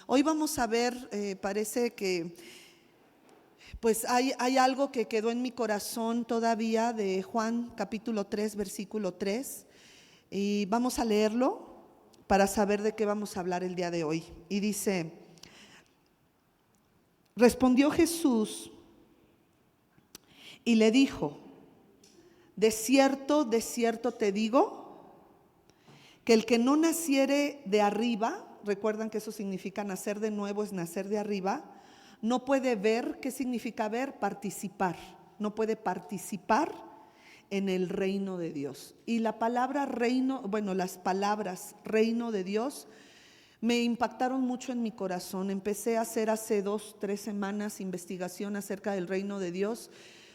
Hoy vamos a ver, parece que pues hay algo que quedó en mi corazón todavía de Juan capítulo 3, versículo 3, y vamos a leerlo para saber de qué vamos a hablar el día de hoy. Y dice: respondió Jesús y le dijo: de cierto te digo, que el que no naciere de arriba, recuerdan que eso significa nacer de nuevo, es nacer de arriba, no puede ver. ¿Qué significa ver? Participar. No puede participar en el reino de Dios. Y la palabra reino, bueno, las palabras reino de Dios me impactaron mucho en mi corazón. Empecé a hacer hace 2-3 semanas investigación acerca del reino de Dios.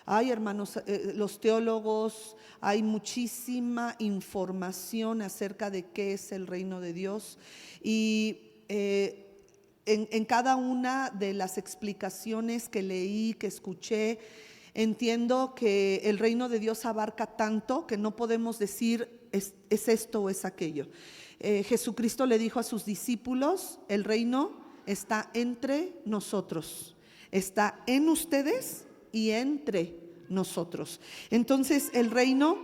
Ay, hermanos, los teólogos, hay muchísima información acerca de qué es el reino de Dios. Y en cada una de las explicaciones que leí, que escuché, entiendo que el reino de Dios abarca tanto que no podemos decir es esto o es aquello. Jesucristo le dijo a sus discípulos: el reino está entre nosotros, está en ustedes y entre nosotros. Entonces el reino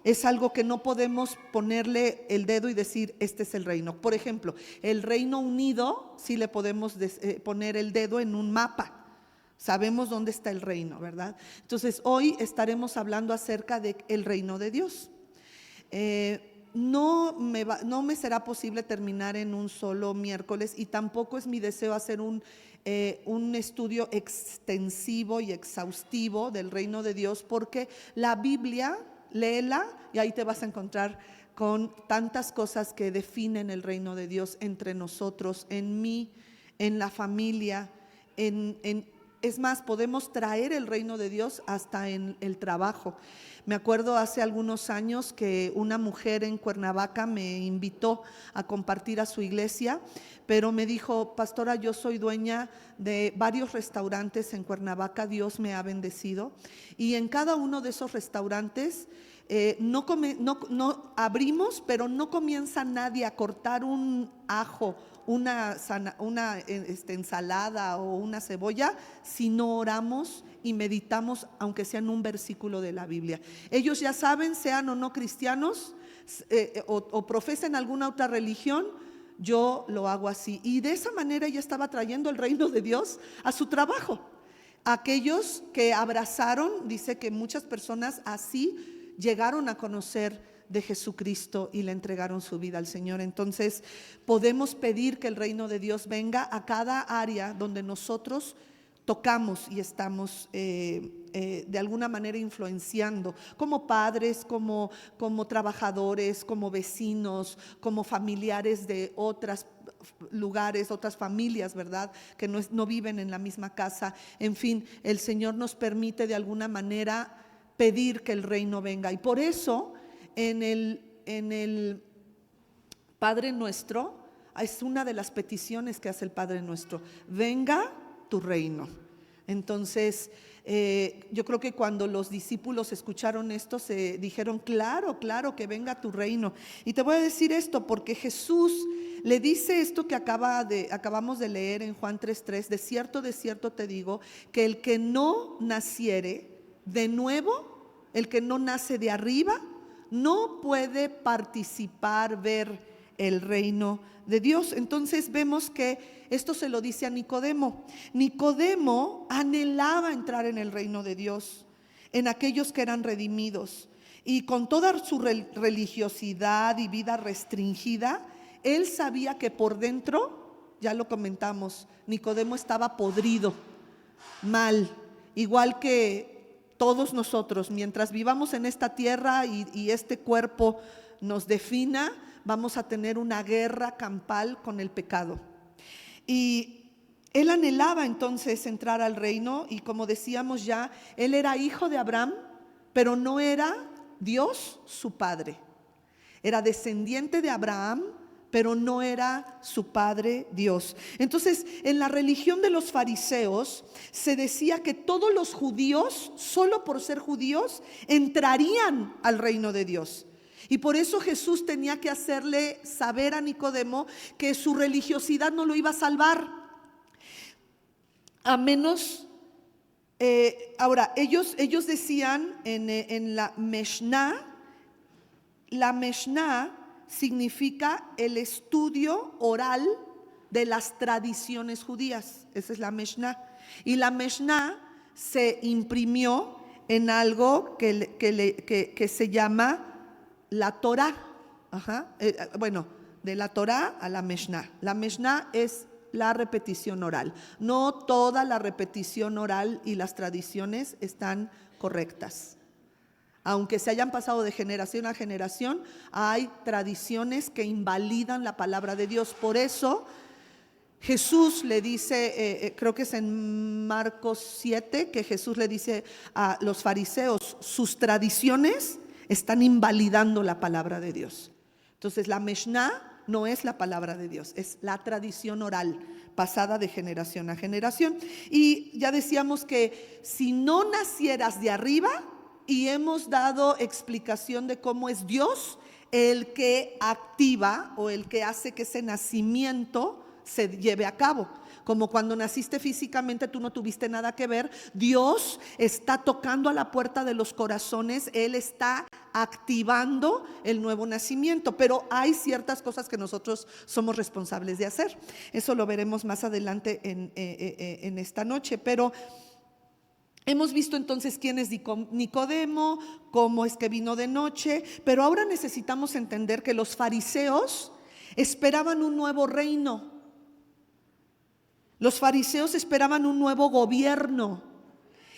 es algo que no podemos ponerle el dedo y decir este es el reino. Por ejemplo, el Reino Unido sí le podemos poner el dedo en un mapa. Sabemos dónde está el reino, ¿verdad? Entonces hoy estaremos hablando acerca del reino de Dios. No me será posible terminar en un solo miércoles, y tampoco es mi deseo hacer un estudio extensivo y exhaustivo del reino de Dios, porque la Biblia, léela y ahí te vas a encontrar con tantas cosas que definen el reino de Dios entre nosotros, en mí, en la familia, es más, podemos traer el reino de Dios hasta en el trabajo. Me acuerdo hace algunos años que una mujer en Cuernavaca me invitó a compartir a su iglesia, pero me dijo: pastora, yo soy dueña de varios restaurantes en Cuernavaca, Dios me ha bendecido, y en cada uno de esos restaurantes no abrimos, pero no comienza nadie a cortar un ajo, una ensalada o una cebolla, si no oramos y meditamos, aunque sea en un versículo de la Biblia. Ellos ya saben, sean o no cristianos, o profesen alguna otra religión, yo lo hago así. Y de esa manera ella estaba trayendo el reino de Dios a su trabajo. Aquellos que abrazaron, dice que muchas personas así llegaron a conocer de Jesucristo y le entregaron su vida al Señor. Entonces podemos pedir que el reino de Dios venga a cada área donde nosotros tocamos y estamos de alguna manera influenciando, como padres, como trabajadores, como vecinos, como familiares de otros lugares, otras familias, ¿verdad? Que no viven en la misma casa. En fin, el Señor nos permite de alguna manera pedir que el reino venga, y por eso en el Padre Nuestro es una de las peticiones que hace el Padre Nuestro: venga tu reino. Entonces yo creo que cuando los discípulos escucharon esto, se dijeron: claro que venga tu reino. Y te voy a decir esto porque Jesús le dice esto que acabamos de leer en Juan 3:3: de cierto te digo, que el que no naciere de nuevo, el que no nace de arriba, no puede participar, ver el reino de Dios. Entonces vemos que esto se lo dice a Nicodemo. Nicodemo anhelaba entrar en el reino de Dios, en aquellos que eran redimidos, y con toda su religiosidad y vida restringida, él sabía que por dentro, ya lo comentamos, Nicodemo estaba podrido, mal, igual que todos nosotros. Mientras vivamos en esta tierra y este cuerpo nos defina, vamos a tener una guerra campal con el pecado. Y él anhelaba entonces entrar al reino, y como decíamos ya, él era hijo de Abraham, pero no era Dios su padre. Era descendiente de Abraham, pero no era su padre Dios. Entonces, en la religión de los fariseos se decía que todos los judíos, solo por ser judíos, entrarían al reino de Dios. Y por eso Jesús tenía que hacerle saber a Nicodemo que su religiosidad no lo iba a salvar. A menos, ahora, ellos decían en la Mishnah significa el estudio oral de las tradiciones judías. Esa es la Mishnah. Y la Mishnah se imprimió en algo que se llama la Torah. Bueno, de la Torah a la Mishnah. La Mishnah es la repetición oral. No toda la repetición oral y las tradiciones están correctas. Aunque se hayan pasado de generación a generación, hay tradiciones que invalidan la palabra de Dios. Por eso Jesús le dice, creo que es en Marcos 7, que Jesús le dice a los fariseos, sus tradiciones están invalidando la palabra de Dios. Entonces la Mishnah no es la palabra de Dios, es la tradición oral pasada de generación a generación. Y ya decíamos que si no nacieras de arriba, y hemos dado explicación de cómo es Dios el que activa o el que hace que ese nacimiento se lleve a cabo. Como cuando naciste físicamente, tú no tuviste nada que ver. Dios está tocando a la puerta de los corazones. Él está activando el nuevo nacimiento. Pero hay ciertas cosas que nosotros somos responsables de hacer. Eso lo veremos más adelante en esta noche. Pero hemos visto entonces quién es Nicodemo, cómo es que vino de noche. Pero ahora necesitamos entender que los fariseos esperaban un nuevo reino. Los fariseos esperaban un nuevo gobierno.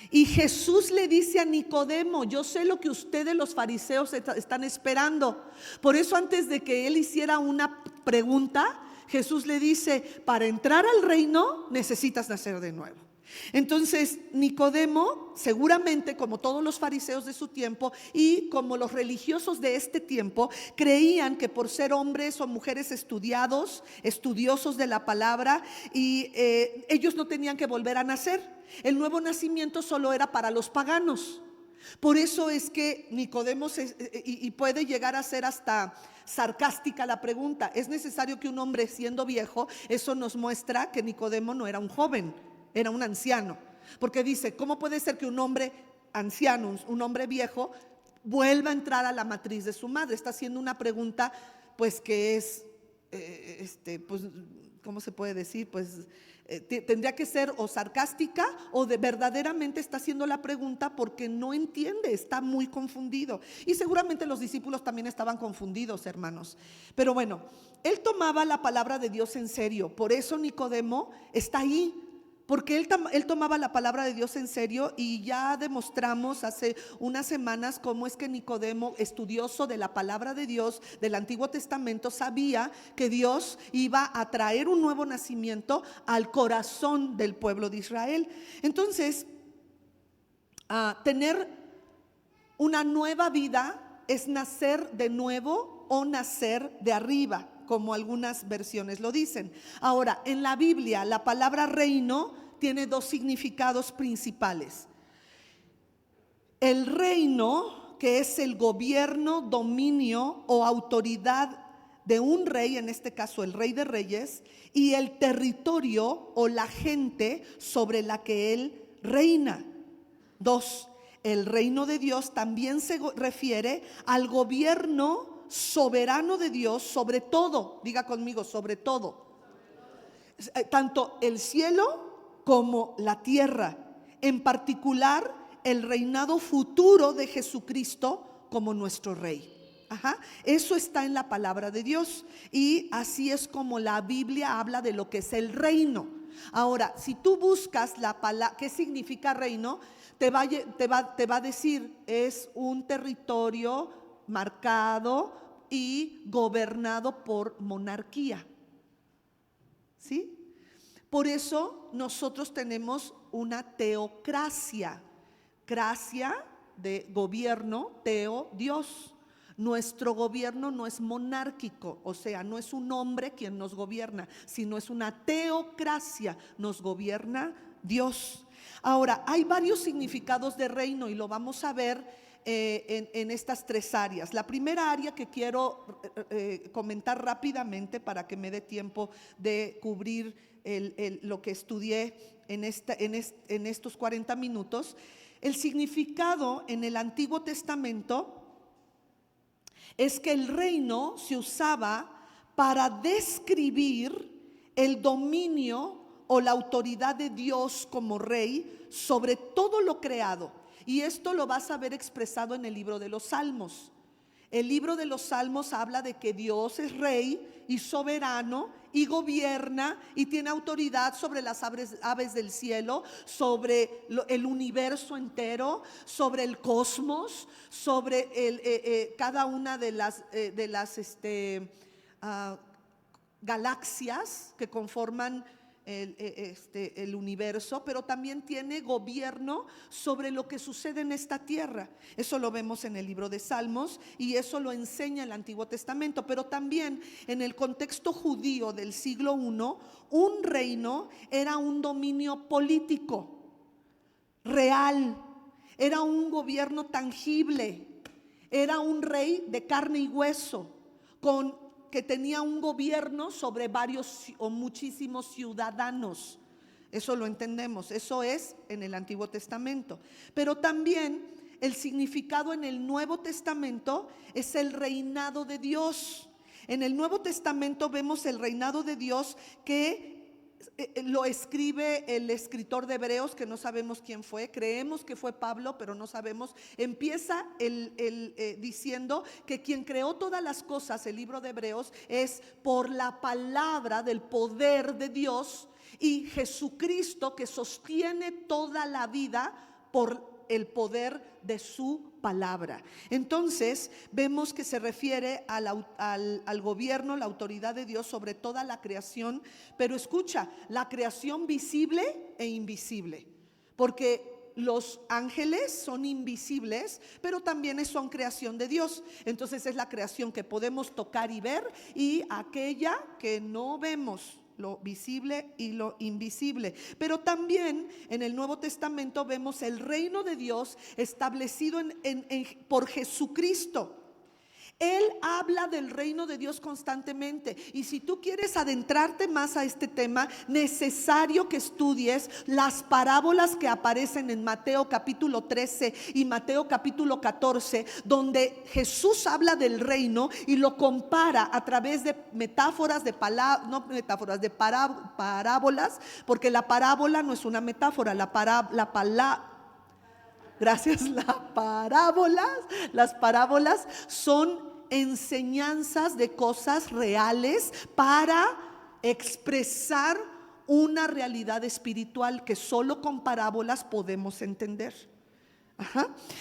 Y Jesús le dice a Nicodemo, yo sé lo que ustedes los fariseos están esperando. Por eso antes de que él hiciera una pregunta, Jesús le dice, para entrar al reino necesitas nacer de nuevo. Entonces Nicodemo, seguramente como todos los fariseos de su tiempo y como los religiosos de este tiempo, creían que por ser hombres o mujeres estudiados, estudiosos de la palabra, y ellos no tenían que volver a nacer. El nuevo nacimiento solo era para los paganos. Por eso es que Nicodemo y puede llegar a ser hasta sarcástica la pregunta. ¿Es necesario que un hombre siendo viejo? Eso nos muestra que Nicodemo no era un joven, era un anciano. Porque dice, ¿cómo puede ser que un hombre anciano, un hombre viejo, vuelva a entrar a la matriz de su madre? Está haciendo una pregunta pues que es, pues, ¿cómo se puede decir? Pues tendría que ser o sarcástica o verdaderamente está haciendo la pregunta porque no entiende, está muy confundido. Y seguramente los discípulos también estaban confundidos, hermanos. Pero bueno, él tomaba la palabra de Dios en serio. Por eso Nicodemo está ahí. Porque él tomaba la palabra de Dios en serio, y ya demostramos hace unas semanas cómo es que Nicodemo, estudioso de la palabra de Dios del Antiguo Testamento, sabía que Dios iba a traer un nuevo nacimiento al corazón del pueblo de Israel. Entonces, tener una nueva vida es nacer de nuevo o nacer de arriba, como algunas versiones lo dicen. Ahora, en la Biblia, la palabra reino tiene dos significados principales. El reino, que es el gobierno, dominio o autoridad de un rey, en este caso el rey de reyes, y el territorio o la gente sobre la que él reina. Dos, el reino de Dios también se refiere al gobierno soberano de Dios sobre todo. Diga conmigo, sobre todo. Tanto el cielo como la tierra. En particular, el reinado futuro de Jesucristo como nuestro rey. Eso está en la palabra de Dios. Y así es como la Biblia habla de lo que es el reino. Ahora, si tú buscas la palabra, ¿qué significa reino? Te va a decir, es un territorio marcado y gobernado por monarquía. ¿Sí? Por eso nosotros tenemos una teocracia. Gracia de gobierno, teo, Dios. Nuestro gobierno no es monárquico, o sea, no es un hombre quien nos gobierna, sino es una teocracia, nos gobierna Dios. Ahora, hay varios significados de reino y lo vamos a ver en estas tres áreas. La primera área que quiero comentar rápidamente para que me dé tiempo de cubrir lo que estudié en estos 40 minutos. El significado en el Antiguo Testamento es que el reino se usaba para describir el dominio o la autoridad de Dios como rey sobre todo lo creado. Y esto lo vas a ver expresado en el libro de los Salmos. El libro de los Salmos habla de que Dios es rey y soberano y gobierna y tiene autoridad sobre las aves del cielo, sobre el universo entero, sobre el cosmos, sobre cada una de las galaxias que conforman el universo, pero también tiene gobierno sobre lo que sucede en esta tierra. Eso lo vemos en el libro de Salmos y eso lo enseña el Antiguo Testamento, pero también en el contexto judío del siglo I, un reino era un dominio político real, era un gobierno tangible, era un rey de carne y hueso que tenía un gobierno sobre varios o muchísimos ciudadanos. Eso lo entendemos, eso es en el Antiguo Testamento. Pero también el significado en el Nuevo Testamento es el reinado de Dios. En el Nuevo Testamento vemos el reinado de Dios que lo escribe el escritor de Hebreos, que no sabemos quién fue, creemos que fue Pablo, pero no sabemos. Empieza diciendo que quien creó todas las cosas, el libro de Hebreos, es por la palabra del poder de Dios, y Jesucristo que sostiene toda la vida por el poder de su palabra. Entonces vemos que se refiere al gobierno, la autoridad de Dios sobre toda la creación. Pero escucha, la creación visible e invisible, porque los ángeles son invisibles, pero también son creación de Dios. Entonces es la creación que podemos tocar y ver, y aquella que no vemos, lo visible y lo invisible. Pero también en el Nuevo Testamento vemos el reino de Dios establecido por Jesucristo. Él habla del reino de Dios constantemente, y si tú quieres adentrarte más a este tema, necesario que estudies las parábolas que aparecen en Mateo capítulo 13 y Mateo capítulo 14, donde Jesús habla del reino y lo compara a través de metáforas, parábolas, porque la parábola no es una metáfora, las parábolas son enseñanzas de cosas reales para expresar una realidad espiritual que solo con parábolas podemos entender.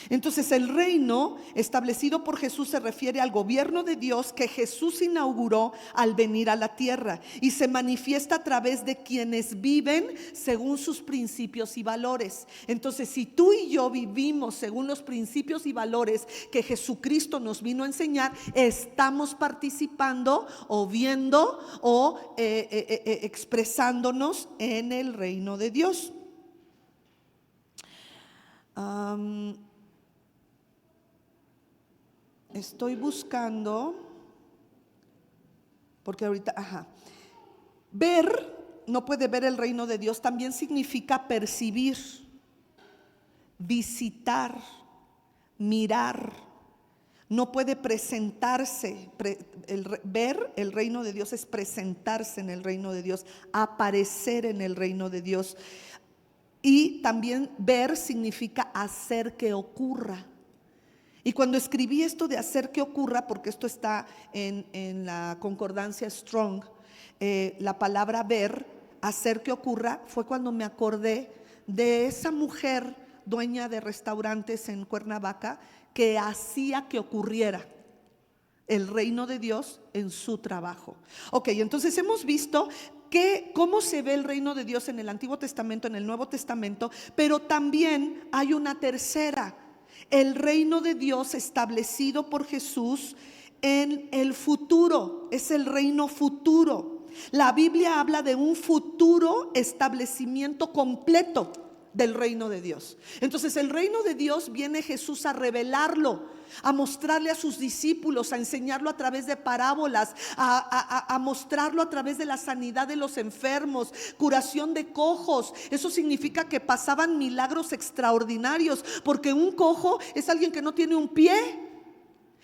Entonces el reino establecido por Jesús se refiere al gobierno de Dios que Jesús inauguró al venir a la tierra, y se manifiesta a través de quienes viven según sus principios y valores. Entonces, si tú y yo vivimos según los principios y valores que Jesucristo nos vino a enseñar, estamos participando o viendo o expresándonos en el reino de Dios. Estoy buscando, porque ahorita, ver, no puede ver el reino de Dios, también significa percibir, visitar, mirar. No puede presentarse. Ver el reino de Dios es presentarse en el reino de Dios, aparecer en el reino de Dios. Y también ver significa hacer que ocurra. Y cuando escribí esto de hacer que ocurra, porque esto está en la concordancia Strong, la palabra ver, hacer que ocurra, fue cuando me acordé de esa mujer dueña de restaurantes en Cuernavaca que hacía que ocurriera el reino de Dios en su trabajo. Ok, entonces hemos visto cómo se ve el reino de Dios en el Antiguo Testamento, en el Nuevo Testamento, pero también hay una tercera, el reino de Dios establecido por Jesús en el futuro, es el reino futuro. La Biblia habla de un futuro establecimiento completo del reino de Dios. Entonces el reino de Dios viene Jesús a revelarlo, a mostrarle a sus discípulos, a enseñarlo a través de parábolas, a mostrarlo a través de la sanidad de los enfermos, curación de cojos. Eso significa que pasaban milagros extraordinarios, porque un cojo es alguien que no tiene un pie.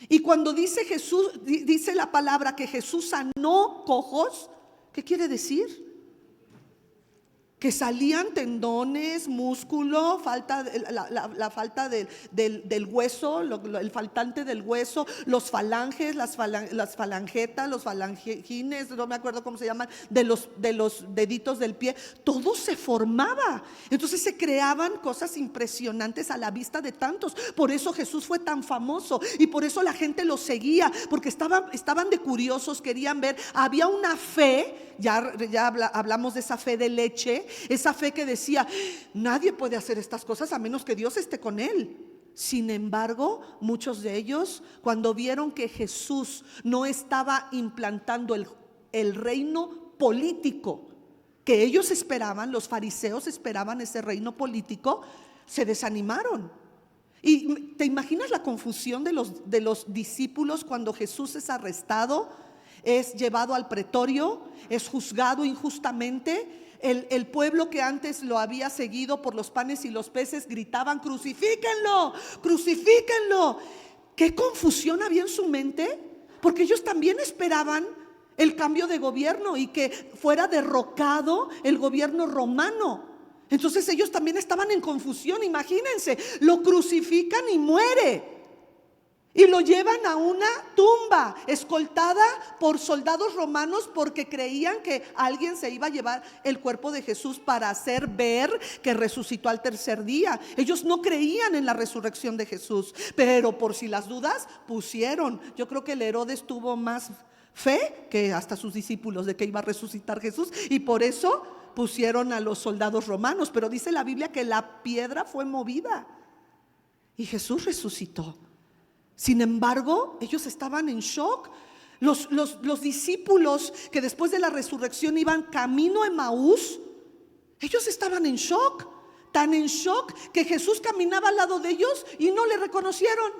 Y cuando dice Jesús, dice la palabra que Jesús sanó cojos, ¿qué quiere decir? Que salían tendones, músculo, la falta del hueso, el faltante del hueso, los falanges, las falangetas, los falangines, no me acuerdo cómo se llaman, de los deditos del pie, todo se formaba. Entonces se creaban cosas impresionantes a la vista de tantos. Por eso Jesús fue tan famoso y por eso la gente lo seguía, porque estaban de curiosos, querían ver. Había una fe. Ya hablamos de esa fe de leche, esa fe que decía, nadie puede hacer estas cosas a menos que Dios esté con él. Sin embargo, muchos de ellos, cuando vieron que Jesús no estaba implantando el reino político que ellos esperaban, los fariseos esperaban ese reino político, se desanimaron. Y te imaginas la confusión de los discípulos cuando Jesús es arrestado, es llevado al pretorio, es juzgado injustamente. El pueblo que antes lo había seguido por los panes y los peces gritaban: crucifíquenlo, crucifíquenlo. ¿Qué confusión había en su mente? Porque ellos también esperaban el cambio de gobierno y que fuera derrocado el gobierno romano. Entonces ellos también estaban en confusión. Imagínense, lo crucifican y muere. Y lo llevan a una tumba escoltada por soldados romanos, porque creían que alguien se iba a llevar el cuerpo de Jesús para hacer ver que resucitó al tercer día. Ellos no creían en la resurrección de Jesús, pero por si las dudas pusieron. Yo creo que el Herodes tuvo más fe que hasta sus discípulos de que iba a resucitar Jesús, y por eso pusieron a los soldados romanos. Pero dice la Biblia que la piedra fue movida y Jesús resucitó. Sin embargo, ellos estaban en shock. Los discípulos que después de la resurrección iban camino a Emaús, ellos estaban en shock, tan en shock que Jesús caminaba al lado de ellos y no le reconocieron.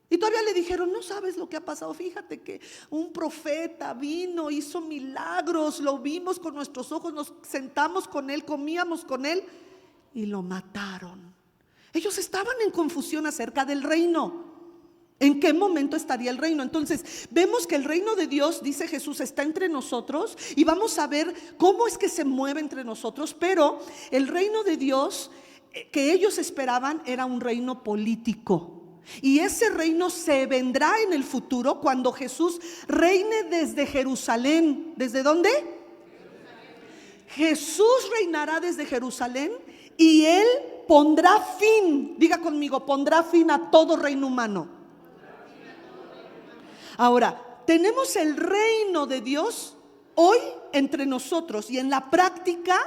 Y todavía le dijeron: no sabes lo que ha pasado, fíjate que un profeta vino, hizo milagros, lo vimos con nuestros ojos, nos sentamos con él, comíamos con él y lo mataron. Ellos estaban en confusión acerca del reino. ¿En qué momento estaría el reino? Entonces vemos que el reino de Dios, dice Jesús, está entre nosotros, y vamos a ver cómo es que se mueve entre nosotros. Pero el reino de Dios que ellos esperaban era un reino político, y ese reino se vendrá en el futuro cuando Jesús reine desde Jerusalén. ¿Desde dónde? Jesús reinará desde Jerusalén, y Él pondrá fin, diga conmigo, pondrá fin a todo reino humano. Ahora, tenemos el reino de Dios hoy entre nosotros, y en la práctica,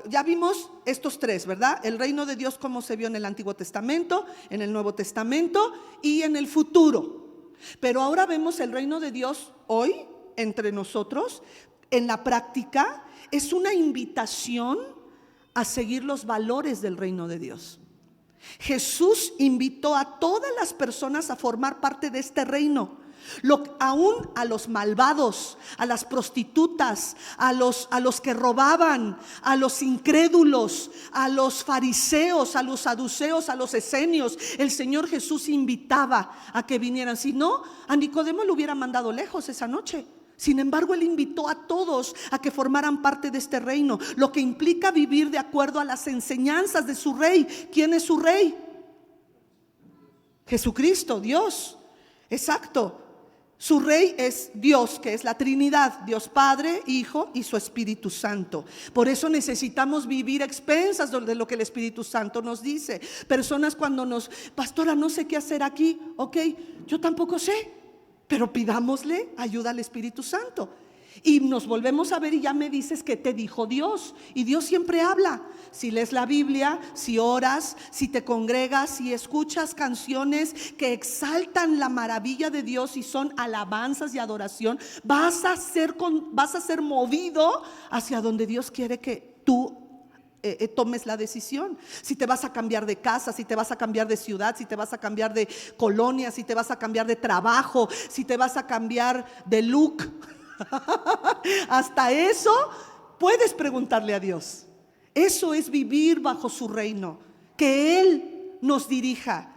ya vimos estos tres, ¿verdad? El reino de Dios como se vio en el Antiguo Testamento, en el Nuevo Testamento y en el futuro. Pero ahora vemos el reino de Dios hoy entre nosotros. En la práctica es una invitación a seguir los valores del reino de Dios. Jesús invitó a todas las personas a formar parte de este reino, aún a los malvados, a las prostitutas, a los que robaban, a los incrédulos, a los fariseos, a los saduceos, a los esenios. El Señor Jesús invitaba a que vinieran. Si no, a Nicodemo lo hubiera mandado lejos esa noche. Sin embargo, Él invitó a todos a que formaran parte de este reino, lo que implica vivir de acuerdo a las enseñanzas de su rey. ¿Quién es su rey? Jesucristo, Dios. Exacto. Su rey es Dios, que es la Trinidad, Dios Padre, Hijo y su Espíritu Santo. Por eso necesitamos vivir a expensas de lo que el Espíritu Santo nos dice. Personas cuando pastora, no sé qué hacer aquí. Ok, yo tampoco sé, pero pidámosle ayuda al Espíritu Santo. Y nos volvemos a ver y ya me dices qué te dijo Dios. Y Dios siempre habla. Si lees la Biblia, si oras, si te congregas, si escuchas canciones que exaltan la maravilla de Dios y son alabanzas y adoración, vas a ser movido hacia donde Dios quiere que tú tomes la decisión. Si te vas a cambiar de casa, si te vas a cambiar de ciudad, si te vas a cambiar de colonia, si te vas a cambiar de trabajo, si te vas a cambiar de look. Hasta eso puedes preguntarle a Dios. Eso es vivir bajo su reino, que Él nos dirija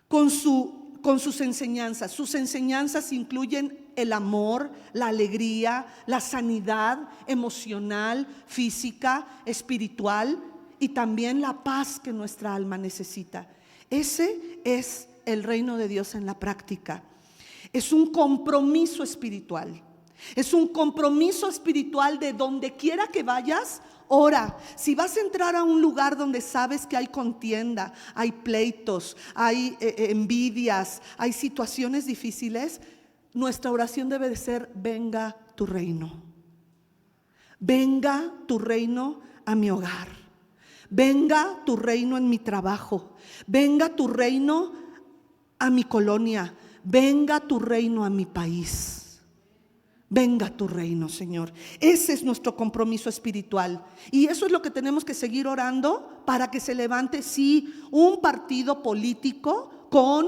con sus enseñanzas. Sus enseñanzas incluyen el amor, la alegría, la sanidad emocional, física, espiritual y también la paz que nuestra alma necesita. Ese es el reino de Dios en la práctica. Es un compromiso espiritual. Es un compromiso espiritual de donde quiera que vayas. Ora, si vas a entrar a un lugar donde sabes que hay contienda, hay pleitos, hay envidias, hay situaciones difíciles, nuestra oración debe de ser: venga tu reino. Venga tu reino a mi hogar. Venga tu reino en mi trabajo. Venga tu reino a mi colonia. Venga tu reino a mi país. Venga tu reino, Señor. Ese es nuestro compromiso espiritual. Y eso es lo que tenemos que seguir orando para que se levante, sí, un partido político con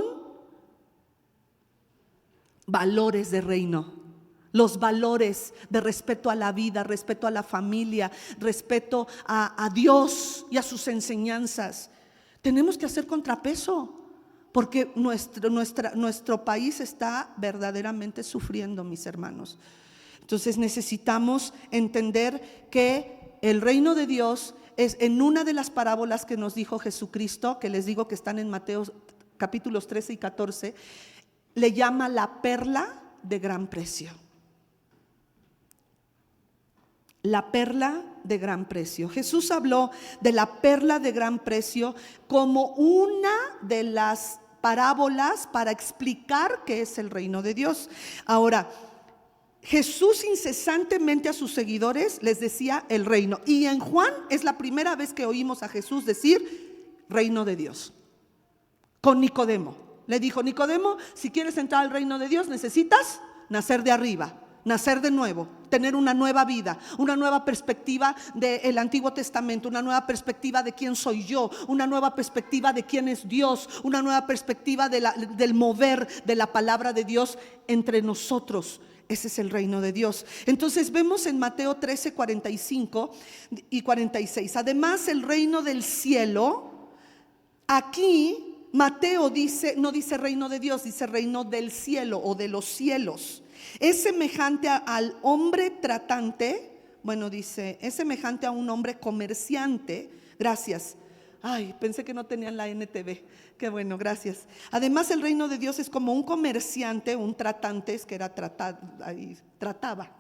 valores de reino. Los valores de respeto a la vida, respeto a la familia, respeto a Dios y a sus enseñanzas. Tenemos que hacer contrapeso, porque nuestro país está verdaderamente sufriendo, mis hermanos. Entonces necesitamos entender que el reino de Dios es, en una de las parábolas que nos dijo Jesucristo, que les digo que están en Mateo capítulos 13 y 14, le llama la perla de gran precio. La perla de gran precio. Jesús habló de la perla de gran precio como una de las parábolas para explicar qué es el reino de Dios. Ahora, Jesús incesantemente a sus seguidores les decía el reino. Y en Juan es la primera vez que oímos a Jesús decir reino de Dios. Con Nicodemo. Le dijo: Nicodemo, si quieres entrar al reino de Dios necesitas nacer de arriba. Nacer de nuevo, tener una nueva vida, una nueva perspectiva del Antiguo Testamento, una nueva perspectiva de quién soy yo, una nueva perspectiva de quién es Dios, una nueva perspectiva del mover de la palabra de Dios entre nosotros. Ese es el reino de Dios. Entonces vemos en Mateo 13, 45 y 46. Además, el reino del cielo, aquí Mateo dice, no dice reino de Dios, dice reino del cielo o de los cielos. Es semejante al hombre tratante, bueno, dice, es semejante a un hombre comerciante. Gracias. Ay, pensé que no tenían la NTV. Qué bueno, gracias. Además, el reino de Dios es como un comerciante, un tratante, es que era trataba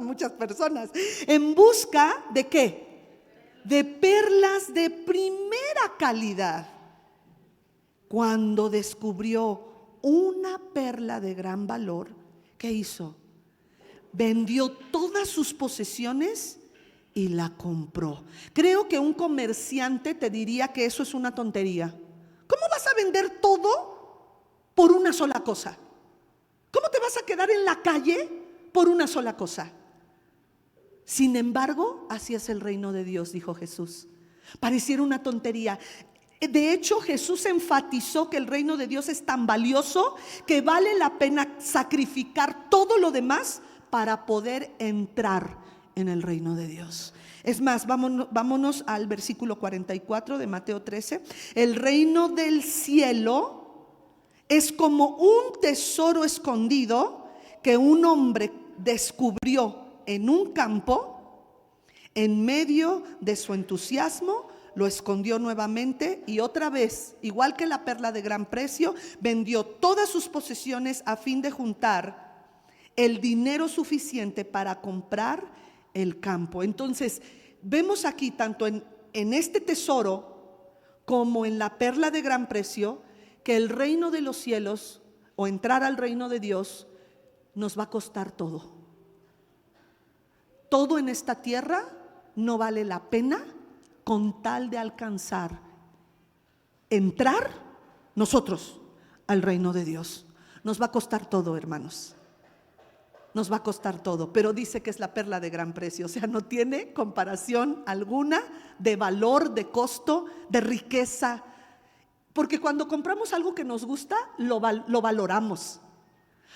muchas personas, en busca de ¿qué? De perlas de primera calidad. Cuando descubrió una perla de gran valor, ¿qué hizo? Vendió todas sus posesiones y la compró. Creo que un comerciante te diría que eso es una tontería. ¿Cómo vas a vender todo por una sola cosa? ¿Cómo te vas a quedar en la calle por una sola cosa? Sin embargo, así es el reino de Dios, dijo Jesús. Pareciera una tontería. De hecho, Jesús enfatizó que el reino de Dios es tan valioso que vale la pena sacrificar todo lo demás para poder entrar en el reino de Dios. Es más, vámonos al versículo 44 de Mateo 13. El reino del cielo es como un tesoro escondido que un hombre descubrió en un campo. En medio de su entusiasmo lo escondió nuevamente y otra vez, igual que la perla de gran precio, vendió todas sus posesiones a fin de juntar el dinero suficiente para comprar el campo. Entonces, vemos aquí tanto en este tesoro como en la perla de gran precio que el reino de los cielos o entrar al reino de Dios nos va a costar todo. Todo en esta tierra no vale la pena con tal de alcanzar, entrar nosotros al reino de Dios. Nos va a costar todo, hermanos. nos va a costar todo, pero dice que es la perla de gran precio, o sea, no tiene comparación alguna de valor, de costo, de riqueza, porque cuando compramos algo que nos gusta, lo valoramos,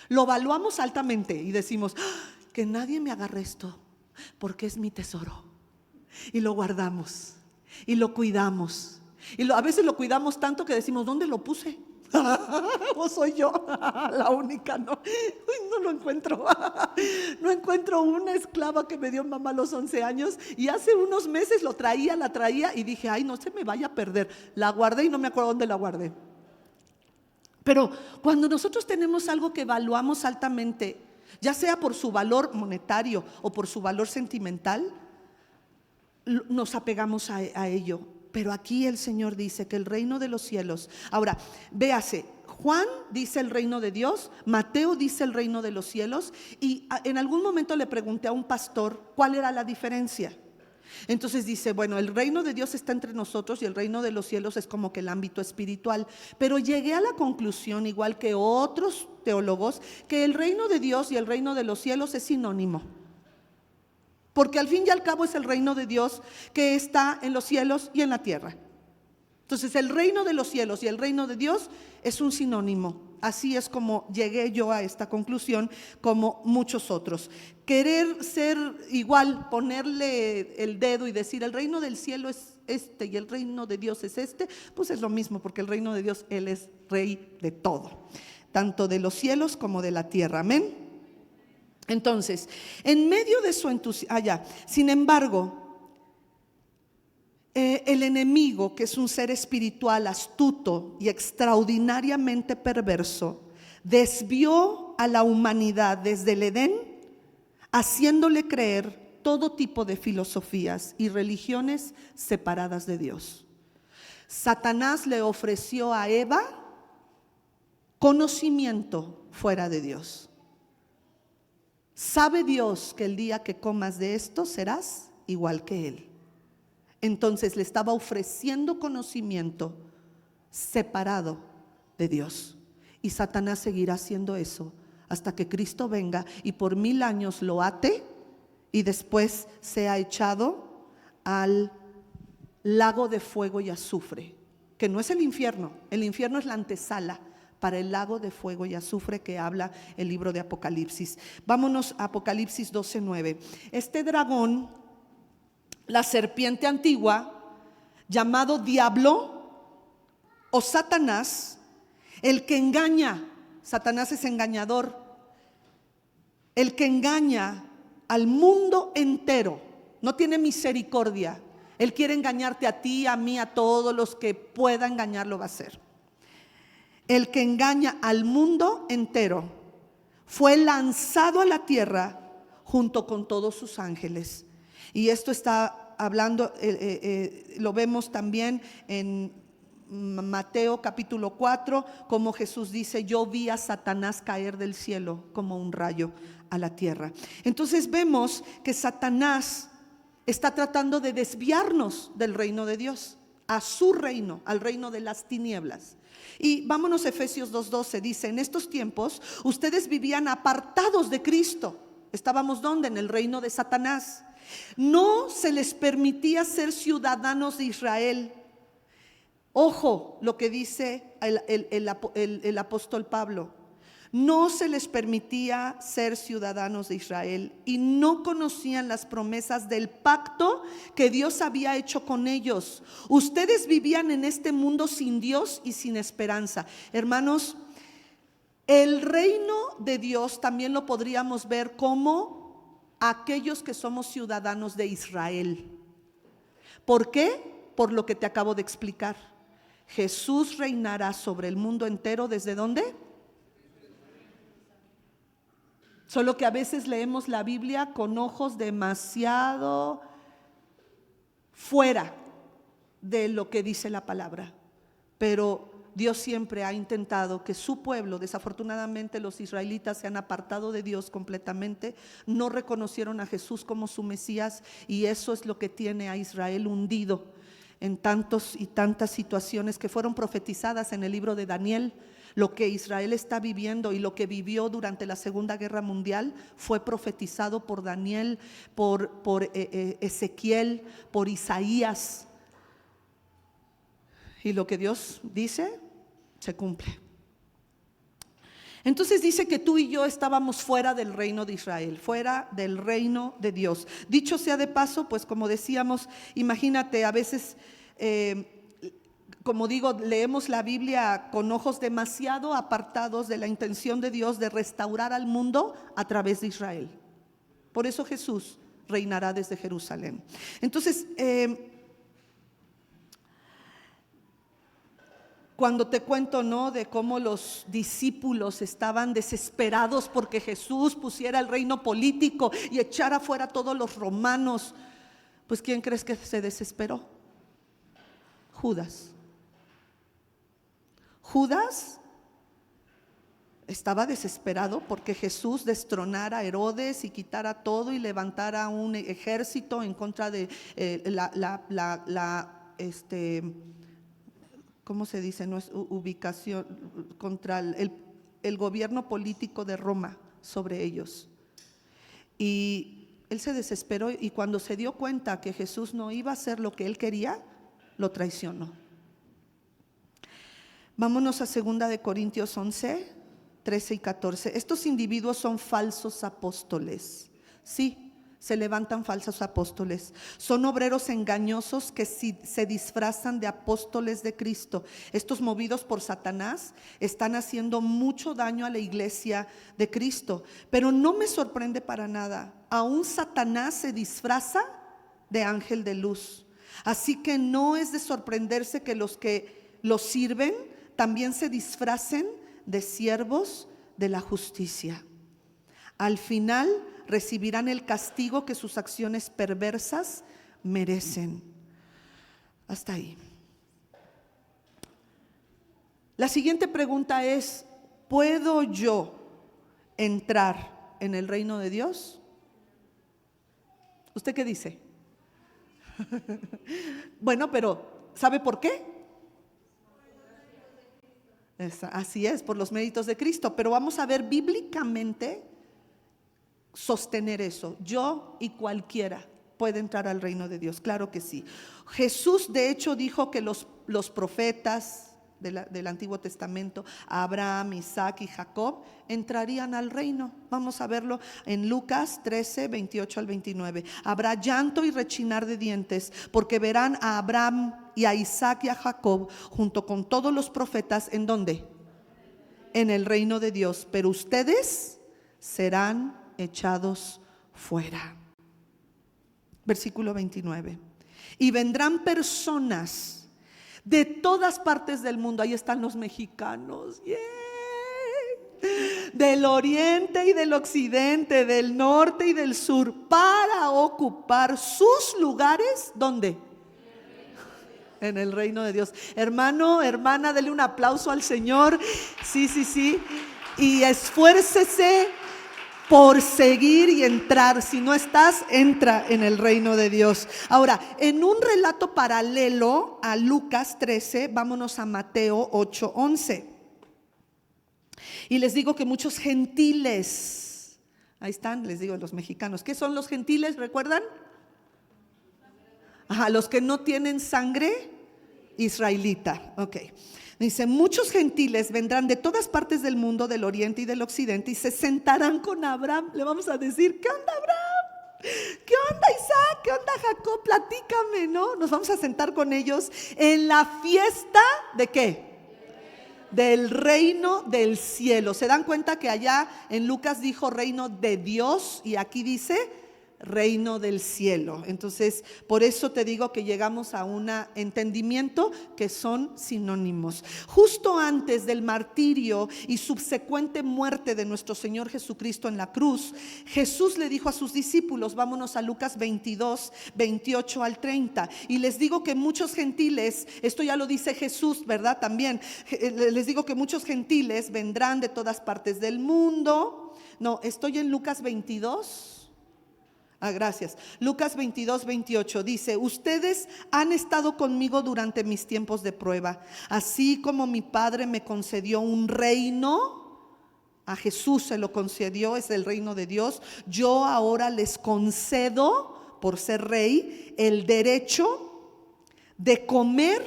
lo valuamos altamente y decimos, que nadie me agarre esto, porque es mi tesoro, y lo guardamos, y lo cuidamos, y a veces lo cuidamos tanto que decimos, ¿dónde lo puse? ¿O soy yo la única? No, no lo encuentro. No encuentro una esclava que me dio mamá a los 11 años y hace unos meses la traía y dije, ay, no se me vaya a perder. La guardé y no me acuerdo dónde la guardé. Pero cuando nosotros tenemos algo que evaluamos altamente, ya sea por su valor monetario o por su valor sentimental, nos apegamos a ello. Pero aquí el Señor dice que el reino de los cielos, ahora véase, Juan dice el reino de Dios, Mateo dice el reino de los cielos, y en algún momento le pregunté a un pastor cuál era la diferencia. Entonces dice, bueno, el reino de Dios está entre nosotros y el reino de los cielos es como que el ámbito espiritual. Pero llegué a la conclusión, igual que otros teólogos, que el reino de Dios y el reino de los cielos es sinónimo. Porque al fin y al cabo es el reino de Dios que está en los cielos y en la tierra. Entonces el reino de los cielos y el reino de Dios es un sinónimo. Así es como llegué yo a esta conclusión, como muchos otros. Querer ser igual, ponerle el dedo y decir el reino del cielo es este y el reino de Dios es este, pues es lo mismo, porque el reino de Dios, Él es rey de todo, tanto de los cielos como de la tierra. Amén. Entonces, en medio de su entusiasmo, sin embargo, el enemigo, que es un ser espiritual astuto y extraordinariamente perverso, desvió a la humanidad desde el Edén, haciéndole creer todo tipo de filosofías y religiones separadas de Dios. Satanás le ofreció a Eva conocimiento fuera de Dios. ¿Sabe Dios que el día que comas de esto serás igual que Él? Entonces le estaba ofreciendo conocimiento separado de Dios. Y Satanás seguirá haciendo eso hasta que Cristo venga y por 1000 años lo ate y después sea echado al lago de fuego y azufre, que no es el infierno es la antesala para el lago de fuego y azufre que habla el libro de Apocalipsis. Vámonos a Apocalipsis 12:9. Este dragón, la serpiente antigua, llamado diablo o Satanás, el que engaña, Satanás es engañador, el que engaña al mundo entero, no tiene misericordia. Él quiere engañarte a ti, a mí, a todos los que pueda engañar lo va a hacer. El que engaña al mundo entero fue lanzado a la tierra junto con todos sus ángeles. Y esto está hablando, lo vemos también en Mateo capítulo 4, como Jesús dice, yo vi a Satanás caer del cielo como un rayo a la tierra. Entonces vemos que Satanás está tratando de desviarnos del reino de Dios, a su reino, al reino de las tinieblas. Y vámonos a Efesios 2:12, dice, en estos tiempos ustedes vivían apartados de Cristo. Estábamos ¿dónde? En el reino de Satanás. No se les permitía ser ciudadanos de Israel. Ojo lo que dice el apóstol Pablo. No se les permitía ser ciudadanos de Israel y no conocían las promesas del pacto que Dios había hecho con ellos. Ustedes vivían en este mundo sin Dios y sin esperanza. Hermanos, el reino de Dios también lo podríamos ver como aquellos que somos ciudadanos de Israel. ¿Por qué? Por lo que te acabo de explicar. Jesús reinará sobre el mundo entero. ¿Desde dónde? Solo que a veces leemos la Biblia con ojos demasiado fuera de lo que dice la palabra. Pero Dios siempre ha intentado que su pueblo, desafortunadamente los israelitas se han apartado de Dios completamente, no reconocieron a Jesús como su Mesías, y eso es lo que tiene a Israel hundido en tantos y tantas situaciones que fueron profetizadas en el libro de Daniel. Lo que Israel está viviendo y lo que vivió durante la Segunda Guerra Mundial fue profetizado por Daniel, por Ezequiel, por Isaías. Y lo que Dios dice, se cumple. Entonces dice que tú y yo estábamos fuera del reino de Israel, fuera del reino de Dios. Dicho sea de paso, pues como decíamos, imagínate, a veces, como digo, leemos la Biblia con ojos demasiado apartados de la intención de Dios de restaurar al mundo a través de Israel. Por eso Jesús reinará desde Jerusalén. Entonces, cuando te cuento, ¿no?, de cómo los discípulos estaban desesperados porque Jesús pusiera el reino político y echara fuera a todos los romanos, pues ¿quién crees que se desesperó? Judas. Judas estaba desesperado porque Jesús destronara a Herodes y quitara todo y levantara un ejército en contra de ¿cómo se dice? No es ubicación, contra el gobierno político de Roma sobre ellos. Y él se desesperó y cuando se dio cuenta que Jesús no iba a hacer lo que él quería, lo traicionó. Vámonos a 2 Corintios 11, 13 y 14. Estos individuos son falsos apóstoles. Sí, se levantan falsos apóstoles. Son obreros engañosos que se disfrazan de apóstoles de Cristo. Estos, movidos por Satanás, están haciendo mucho daño a la iglesia de Cristo. Pero no me sorprende para nada. Aún Satanás se disfraza de ángel de luz. Así que no es de sorprenderse que los que los sirven también se disfracen de siervos de la justicia. Al final recibirán el castigo que sus acciones perversas merecen. Hasta ahí. La siguiente pregunta es: ¿puedo yo entrar en el reino de Dios? ¿Usted qué dice? Bueno, pero ¿sabe por qué? Así es, por los méritos de Cristo. Pero vamos a ver bíblicamente sostener eso. Yo y cualquiera puede entrar al reino de Dios, claro que sí. Jesús de hecho dijo que los profetas del Antiguo Testamento, Abraham, Isaac y Jacob, entrarían al reino. Vamos a verlo en Lucas 13, 28 al 29. Habrá llanto y rechinar de dientes, porque verán a Abraham y a Isaac y a Jacob junto con todos los profetas. ¿En dónde? En el reino de Dios. Pero ustedes serán echados fuera. Versículo 29. Y vendrán personas de todas partes del mundo. Ahí están los mexicanos, ¡yeah!, del oriente y del occidente, del norte y del sur, para ocupar sus lugares. ¿Dónde? En el reino de Dios. Hermano, hermana, dele un aplauso al Señor. Sí, sí, sí. Y esfuércese por seguir y entrar. Si no estás, entra en el reino de Dios. Ahora, en un relato paralelo a Lucas 13, vámonos a Mateo 8, 11. Y les digo que muchos gentiles, ahí están, les digo, los mexicanos. ¿Qué son los gentiles? ¿Recuerdan? Ajá, los que no tienen sangre israelita. Ok. Dice: muchos gentiles vendrán de todas partes del mundo, del oriente y del occidente, y se sentarán con Abraham. Le vamos a decir: ¿qué onda, Abraham? ¿Qué onda, Isaac? ¿Qué onda, Jacob? Platícame, ¿no? Nos vamos a sentar con ellos en la fiesta ¿de qué? Del reino del cielo. ¿Se dan cuenta que allá en Lucas dijo reino de Dios y aquí dice reino del cielo? Entonces, por eso te digo que llegamos a un entendimiento que son sinónimos. Justo antes del martirio y subsecuente muerte de nuestro Señor Jesucristo en la cruz, Jesús le dijo a sus discípulos, vámonos a Lucas 22, 28 al 30, y les digo que muchos gentiles, esto ya lo dice Jesús, ¿verdad? También les digo que muchos gentiles vendrán de todas partes del mundo. No, estoy en Lucas 22. Gracias. Lucas 22, 28 dice: ustedes han estado conmigo durante mis tiempos de prueba, así como mi Padre me concedió un reino, a Jesús se lo concedió, es el reino de Dios. Yo ahora les concedo, por ser rey, el derecho de comer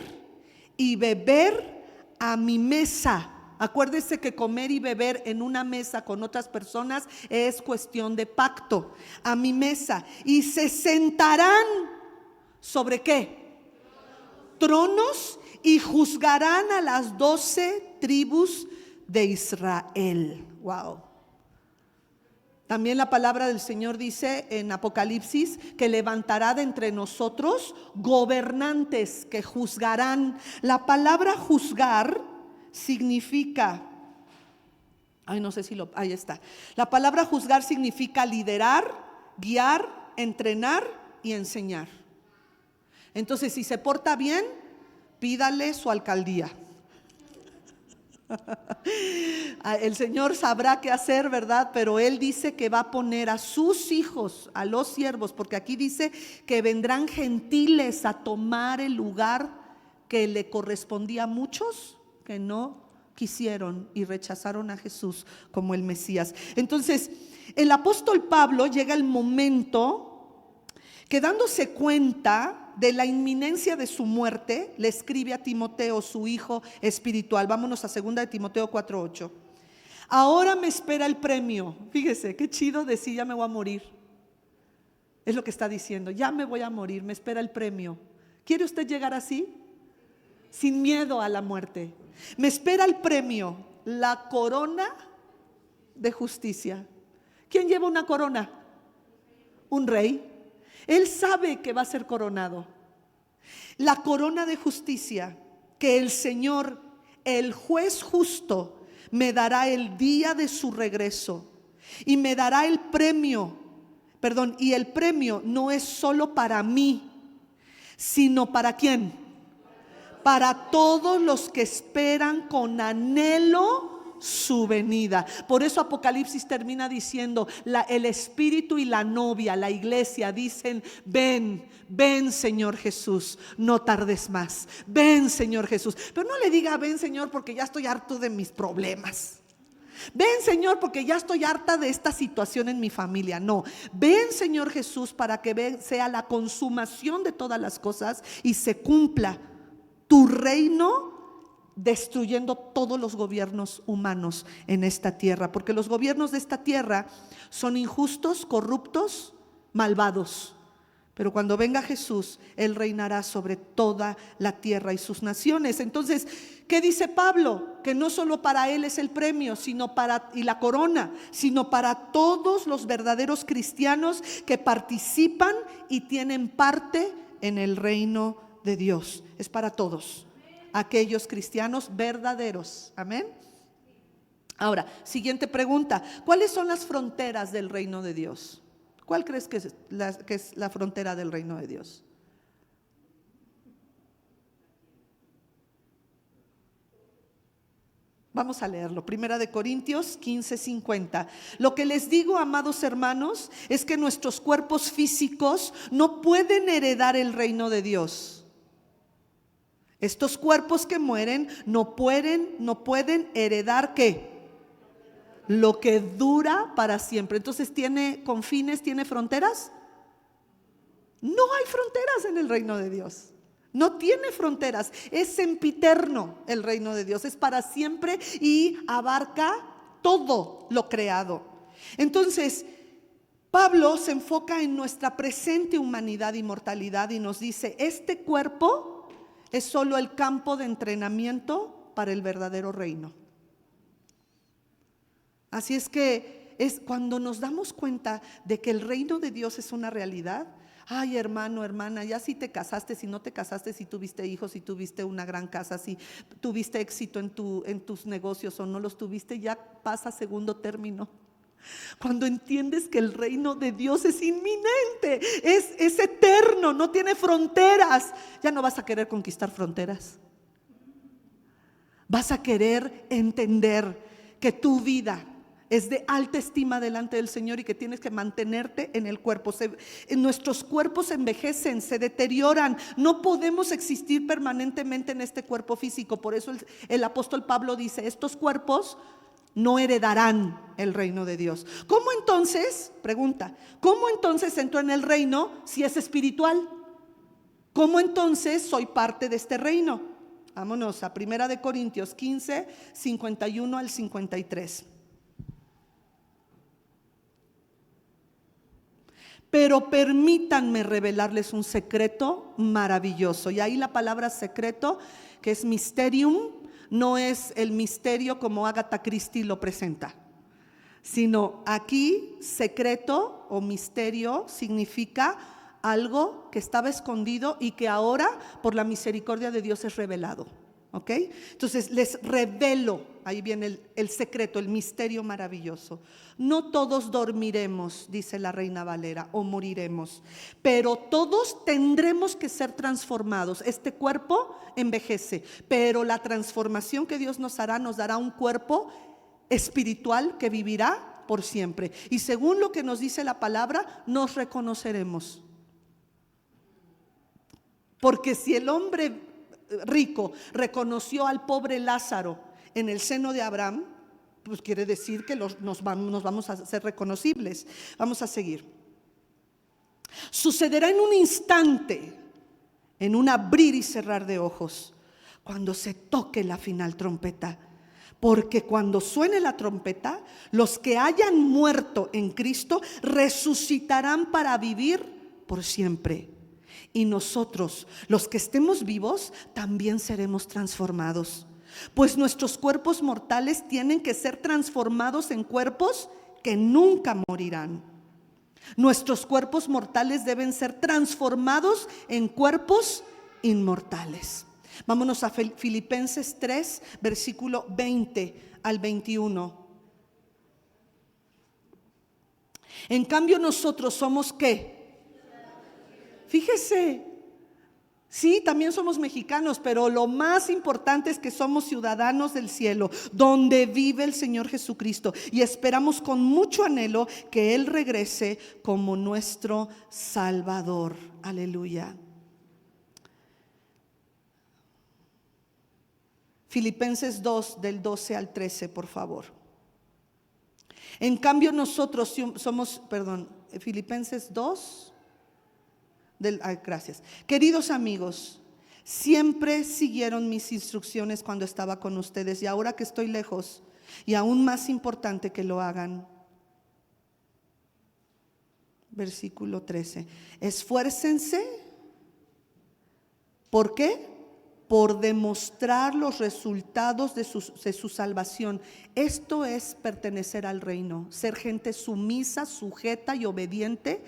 y beber a mi mesa. Acuérdese que comer y beber en una mesa con otras personas es cuestión de pacto. A mi mesa. Y se sentarán ¿sobre qué? Tronos, y juzgarán a las 12 tribus de Israel. Wow. También la palabra del Señor dice en Apocalipsis que levantará de entre nosotros gobernantes que juzgarán. La palabra juzgar significa, no sé si ahí está. La palabra juzgar significa liderar, guiar, entrenar y enseñar. Entonces, si se porta bien, pídale su alcaldía. El Señor sabrá qué hacer, ¿verdad? Pero Él dice que va a poner a sus hijos, a los siervos, porque aquí dice que vendrán gentiles a tomar el lugar que le correspondía a muchos que no quisieron y rechazaron a Jesús como el Mesías. Entonces, el apóstol Pablo llega el momento que, dándose cuenta de la inminencia de su muerte, le escribe a Timoteo, su hijo espiritual. Vámonos a 2 de Timoteo 4:8. Ahora me espera el premio. Fíjese, qué chido decir ya me voy a morir. Es lo que está diciendo, ya me voy a morir, me espera el premio. ¿Quiere usted llegar así? Sin miedo a la muerte. Me espera el premio, la corona de justicia. ¿Quién lleva una corona? Un rey. Él sabe que va a ser coronado. La corona de justicia que el Señor, el juez justo, me dará el día de su regreso. Y me dará el premio. Y el premio no es solo para mí, sino ¿para quién? Para todos los que esperan con anhelo su venida. Por eso Apocalipsis termina diciendo, el Espíritu y la novia, la iglesia, dicen: ven, ven Señor Jesús, no tardes más. Ven Señor Jesús. Pero no le diga ven Señor porque ya estoy harto de mis problemas. Ven Señor porque ya estoy harta de esta situación en mi familia. No, ven Señor Jesús para que sea la consumación de todas las cosas y se cumpla tu reino, destruyendo todos los gobiernos humanos en esta tierra, porque los gobiernos de esta tierra son injustos, corruptos, malvados. Pero cuando venga Jesús, Él reinará sobre toda la tierra y sus naciones. Entonces, ¿qué dice Pablo? Que no solo para Él es el premio, y la corona, sino para todos los verdaderos cristianos que participan y tienen parte en el reino de Dios. Es para todos aquellos cristianos verdaderos. Amén. Ahora, siguiente pregunta: ¿cuáles son las fronteras del reino de Dios? ¿Cuál crees que es la frontera del reino de Dios? Vamos a leerlo. 1 Corintios 15:50. Lo que les digo, amados hermanos, es que nuestros cuerpos físicos no pueden heredar el reino de Dios. Estos cuerpos que mueren no pueden heredar ¿qué? Lo que dura para siempre. Entonces, ¿tiene confines, tiene fronteras? No hay fronteras en el reino de Dios. No tiene fronteras. Es sempiterno el reino de Dios. Es para siempre y abarca todo lo creado. Entonces, Pablo se enfoca en nuestra presente humanidad y mortalidad y nos dice: este cuerpo es solo el campo de entrenamiento para el verdadero reino. Así es que es cuando nos damos cuenta de que el reino de Dios es una realidad. Ay, hermano, hermana, ya si te casaste, si no te casaste, si tuviste hijos, si tuviste una gran casa, si tuviste éxito en tus negocios o no los tuviste, ya pasa a segundo término. Cuando entiendes que el reino de Dios es inminente, es eterno, no tiene fronteras, ya no vas a querer conquistar fronteras. Vas a querer entender que tu vida es de alta estima delante del Señor y que tienes que mantenerte en el cuerpo. Nuestros cuerpos envejecen, se deterioran. No podemos existir permanentemente en este cuerpo físico. Por eso el apóstol Pablo dice, estos cuerpos no heredarán el reino de Dios. ¿Cómo entonces, pregunta, cómo entonces entro en el reino si es espiritual? ¿Cómo entonces soy parte de este reino? Vámonos a 1 Corintios 15, 51 al 53. Pero permítanme revelarles un secreto maravilloso. Y ahí la palabra secreto, que es mysterium, no es el misterio como Agatha Christie lo presenta, sino aquí secreto o misterio significa algo que estaba escondido y que ahora por la misericordia de Dios es revelado. ¿Ok? Entonces les revelo, ahí viene el secreto, el misterio maravilloso. No todos dormiremos, dice la Reina Valera, o moriremos, pero todos tendremos que ser transformados. Este cuerpo envejece, pero la transformación que Dios nos dará un cuerpo espiritual que vivirá por siempre. Y según lo que nos dice la palabra, nos reconoceremos. Porque si el hombre rico reconoció al pobre Lázaro en el seno de Abraham, pues quiere decir que nos vamos a ser reconocibles. Vamos a seguir. Sucederá en un instante, en un abrir y cerrar de ojos, cuando se toque la final trompeta. Porque cuando suene la trompeta, los que hayan muerto en Cristo resucitarán para vivir por siempre. Y nosotros, los que estemos vivos, también seremos transformados. Pues nuestros cuerpos mortales tienen que ser transformados en cuerpos que nunca morirán. Nuestros cuerpos mortales deben ser transformados en cuerpos inmortales. Vámonos a Filipenses 3, versículo 20 al 21. En cambio nosotros somos ¿qué? Fíjese, sí, también somos mexicanos, pero lo más importante es que somos ciudadanos del cielo, donde vive el Señor Jesucristo, y esperamos con mucho anhelo que Él regrese como nuestro Salvador. Aleluya. Filipenses 2, del 12 al 13, por favor. En cambio nosotros somos, Filipenses 2. Gracias. Queridos amigos, siempre siguieron mis instrucciones cuando estaba con ustedes, y ahora que estoy lejos, y aún más importante que lo hagan. Versículo 13. Esfuércense. ¿Por qué? Por demostrar los resultados de su salvación. Esto es pertenecer al reino, ser gente sumisa, sujeta y obediente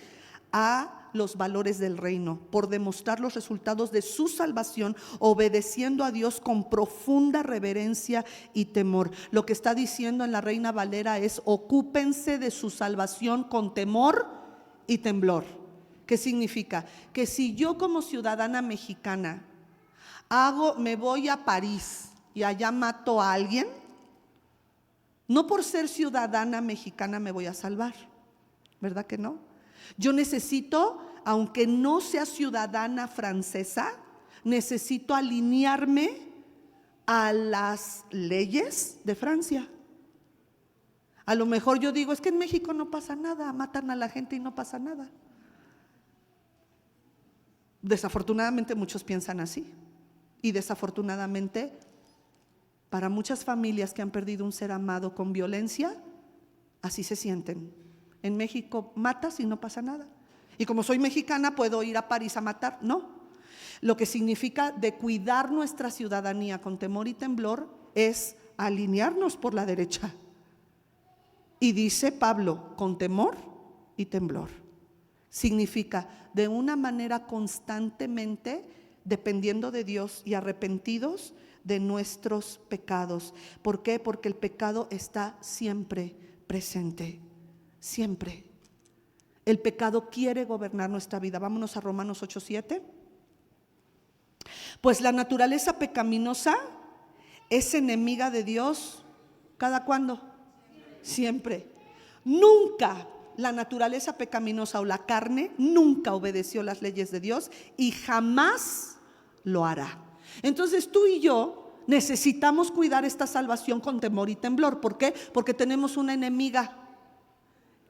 a los valores del reino, por demostrar los resultados de su salvación, obedeciendo a Dios con profunda reverencia y temor. Lo que está diciendo en la Reina Valera es: ocúpense de su salvación con temor y temblor. ¿Qué significa? Que si yo como ciudadana mexicana me voy a París y allá mato a alguien, no por ser ciudadana mexicana me voy a salvar, ¿verdad que no? Yo necesito, aunque no sea ciudadana francesa, necesito alinearme a las leyes de Francia. A lo mejor yo digo, es que en México no pasa nada, matan a la gente y no pasa nada. Desafortunadamente muchos piensan así, y desafortunadamente para muchas familias que han perdido un ser amado con violencia, así se sienten. En México matas y no pasa nada. Y como soy mexicana, ¿puedo ir a París a matar? No. Lo que significa de cuidar nuestra ciudadanía con temor y temblor es alinearnos por la derecha. Y dice Pablo, con temor y temblor. Significa de una manera constantemente dependiendo de Dios y arrepentidos de nuestros pecados. ¿Por qué? Porque el pecado está siempre presente. Siempre. El pecado quiere gobernar nuestra vida. Vámonos a Romanos 8:7. Pues la naturaleza pecaminosa es enemiga de Dios. ¿Cada cuándo? Siempre. Nunca la naturaleza pecaminosa o la carne nunca obedeció las leyes de Dios y jamás lo hará. Entonces tú y yo necesitamos cuidar esta salvación con temor y temblor. ¿Por qué? Porque tenemos una enemiga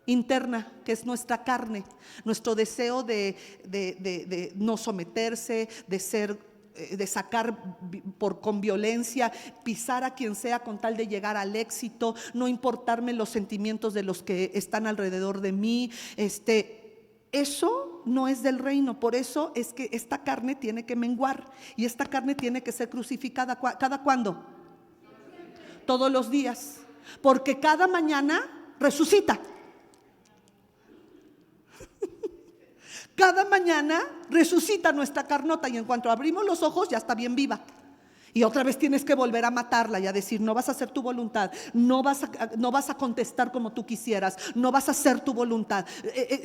interna, que es nuestra carne, nuestro deseo de no someterse, de sacar con violencia, pisar a quien sea con tal de llegar al éxito, no importarme los sentimientos de los que están alrededor de mí. Eso no es del reino. Por eso es que esta carne tiene que menguar y esta carne tiene que ser crucificada. ¿Cada cuándo? Todos los días, porque cada mañana resucita. Cada mañana resucita nuestra carnota y en cuanto abrimos los ojos ya está bien viva. Y otra vez tienes que volver a matarla y a decir: no vas a hacer tu voluntad, no vas a contestar como tú quisieras, no vas a hacer tu voluntad.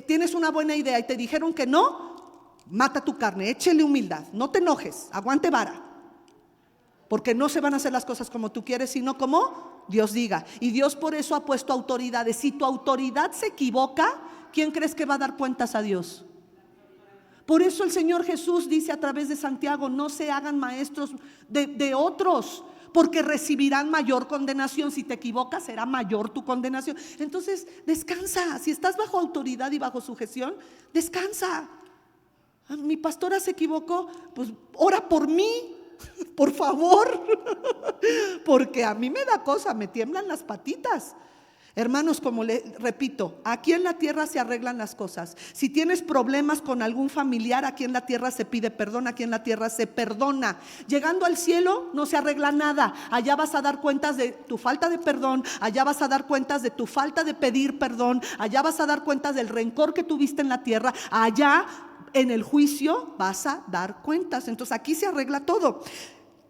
Tienes una buena idea y te dijeron que no, mata tu carne, échele humildad, no te enojes, aguante vara. Porque no se van a hacer las cosas como tú quieres, sino como Dios diga. Y Dios por eso ha puesto autoridades. Si tu autoridad se equivoca, ¿quién crees que va a dar cuentas a Dios? Por eso el Señor Jesús dice a través de Santiago: no se hagan maestros de otros, porque recibirán mayor condenación. Si te equivocas, será mayor tu condenación. Entonces descansa. Si estás bajo autoridad y bajo sujeción, descansa. Mi pastora se equivocó, pues ora por mí, por favor, porque a mí me da cosa, me tiemblan las patitas. Hermanos, como le repito, aquí en la tierra se arreglan las cosas. Si tienes problemas con algún familiar, aquí en la tierra se pide perdón, aquí en la tierra se perdona. Llegando al cielo no se arregla nada. Allá vas a dar cuentas de tu falta de perdón, allá vas a dar cuentas de tu falta de pedir perdón, allá vas a dar cuentas del rencor que tuviste en la tierra, allá en el juicio vas a dar cuentas. Entonces aquí se arregla todo.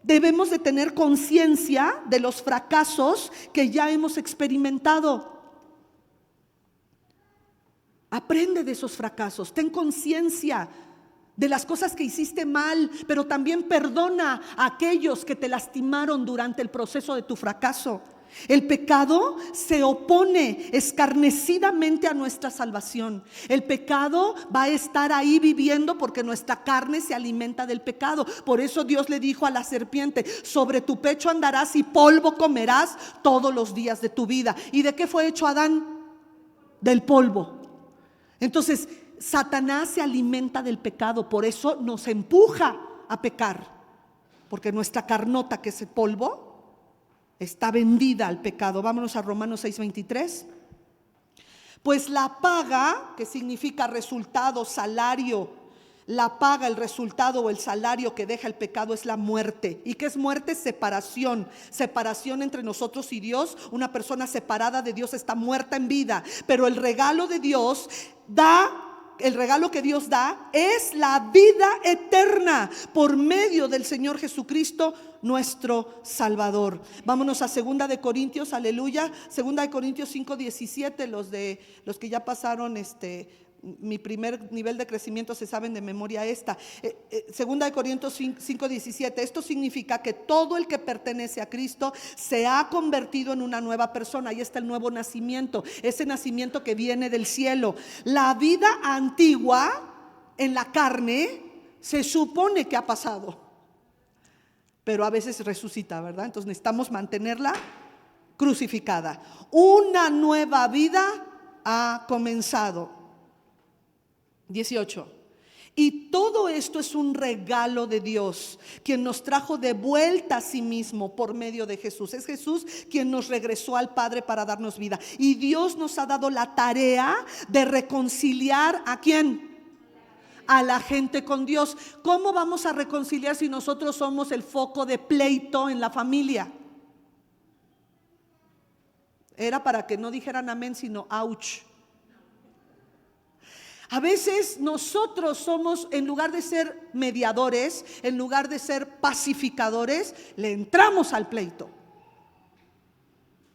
Debemos de tener conciencia de los fracasos que ya hemos experimentado. Aprende de esos fracasos, ten conciencia de las cosas que hiciste mal, pero también perdona a aquellos que te lastimaron durante el proceso de tu fracaso. El pecado se opone escarnecidamente a nuestra salvación. El pecado va a estar ahí viviendo porque nuestra carne se alimenta del pecado. Por eso Dios le dijo a la serpiente: sobre tu pecho andarás y polvo comerás todos los días de tu vida. ¿Y de qué fue hecho Adán? Del polvo. Entonces Satanás se alimenta del pecado, por eso nos empuja a pecar, porque nuestra carnota, que es el polvo, está vendida al pecado. Vámonos a Romanos 6:23. Pues la paga, que significa resultado, salario, la paga, el resultado o el salario que deja el pecado es la muerte. ¿Y qué es muerte? Separación. Separación entre nosotros y Dios. Una persona separada de Dios está muerta en vida. Pero el regalo de Dios el regalo que Dios da es la vida eterna por medio del Señor Jesucristo, nuestro Salvador. Vámonos a 2 de Corintios, aleluya. 2 de Corintios 5:17, los que ya pasaron mi primer nivel de crecimiento se saben de memoria esta. 2 de Corintios 5:17. Esto significa que todo el que pertenece a Cristo se ha convertido en una nueva persona. Ahí está el nuevo nacimiento, ese nacimiento que viene del cielo. La vida antigua en la carne se supone que ha pasado, pero a veces resucita, ¿verdad? Entonces necesitamos mantenerla crucificada. Una nueva vida ha comenzado. 18. Y todo esto es un regalo de Dios, quien nos trajo de vuelta a sí mismo por medio de Jesús. Es Jesús quien nos regresó al Padre para darnos vida. Y Dios nos ha dado la tarea de reconciliar ¿a quién? A la gente con Dios. ¿Cómo vamos a reconciliar si nosotros somos el foco de pleito en la familia? Era para que no dijeran amén, sino ouch. A veces nosotros somos, en lugar de ser mediadores, en lugar de ser pacificadores, le entramos al pleito.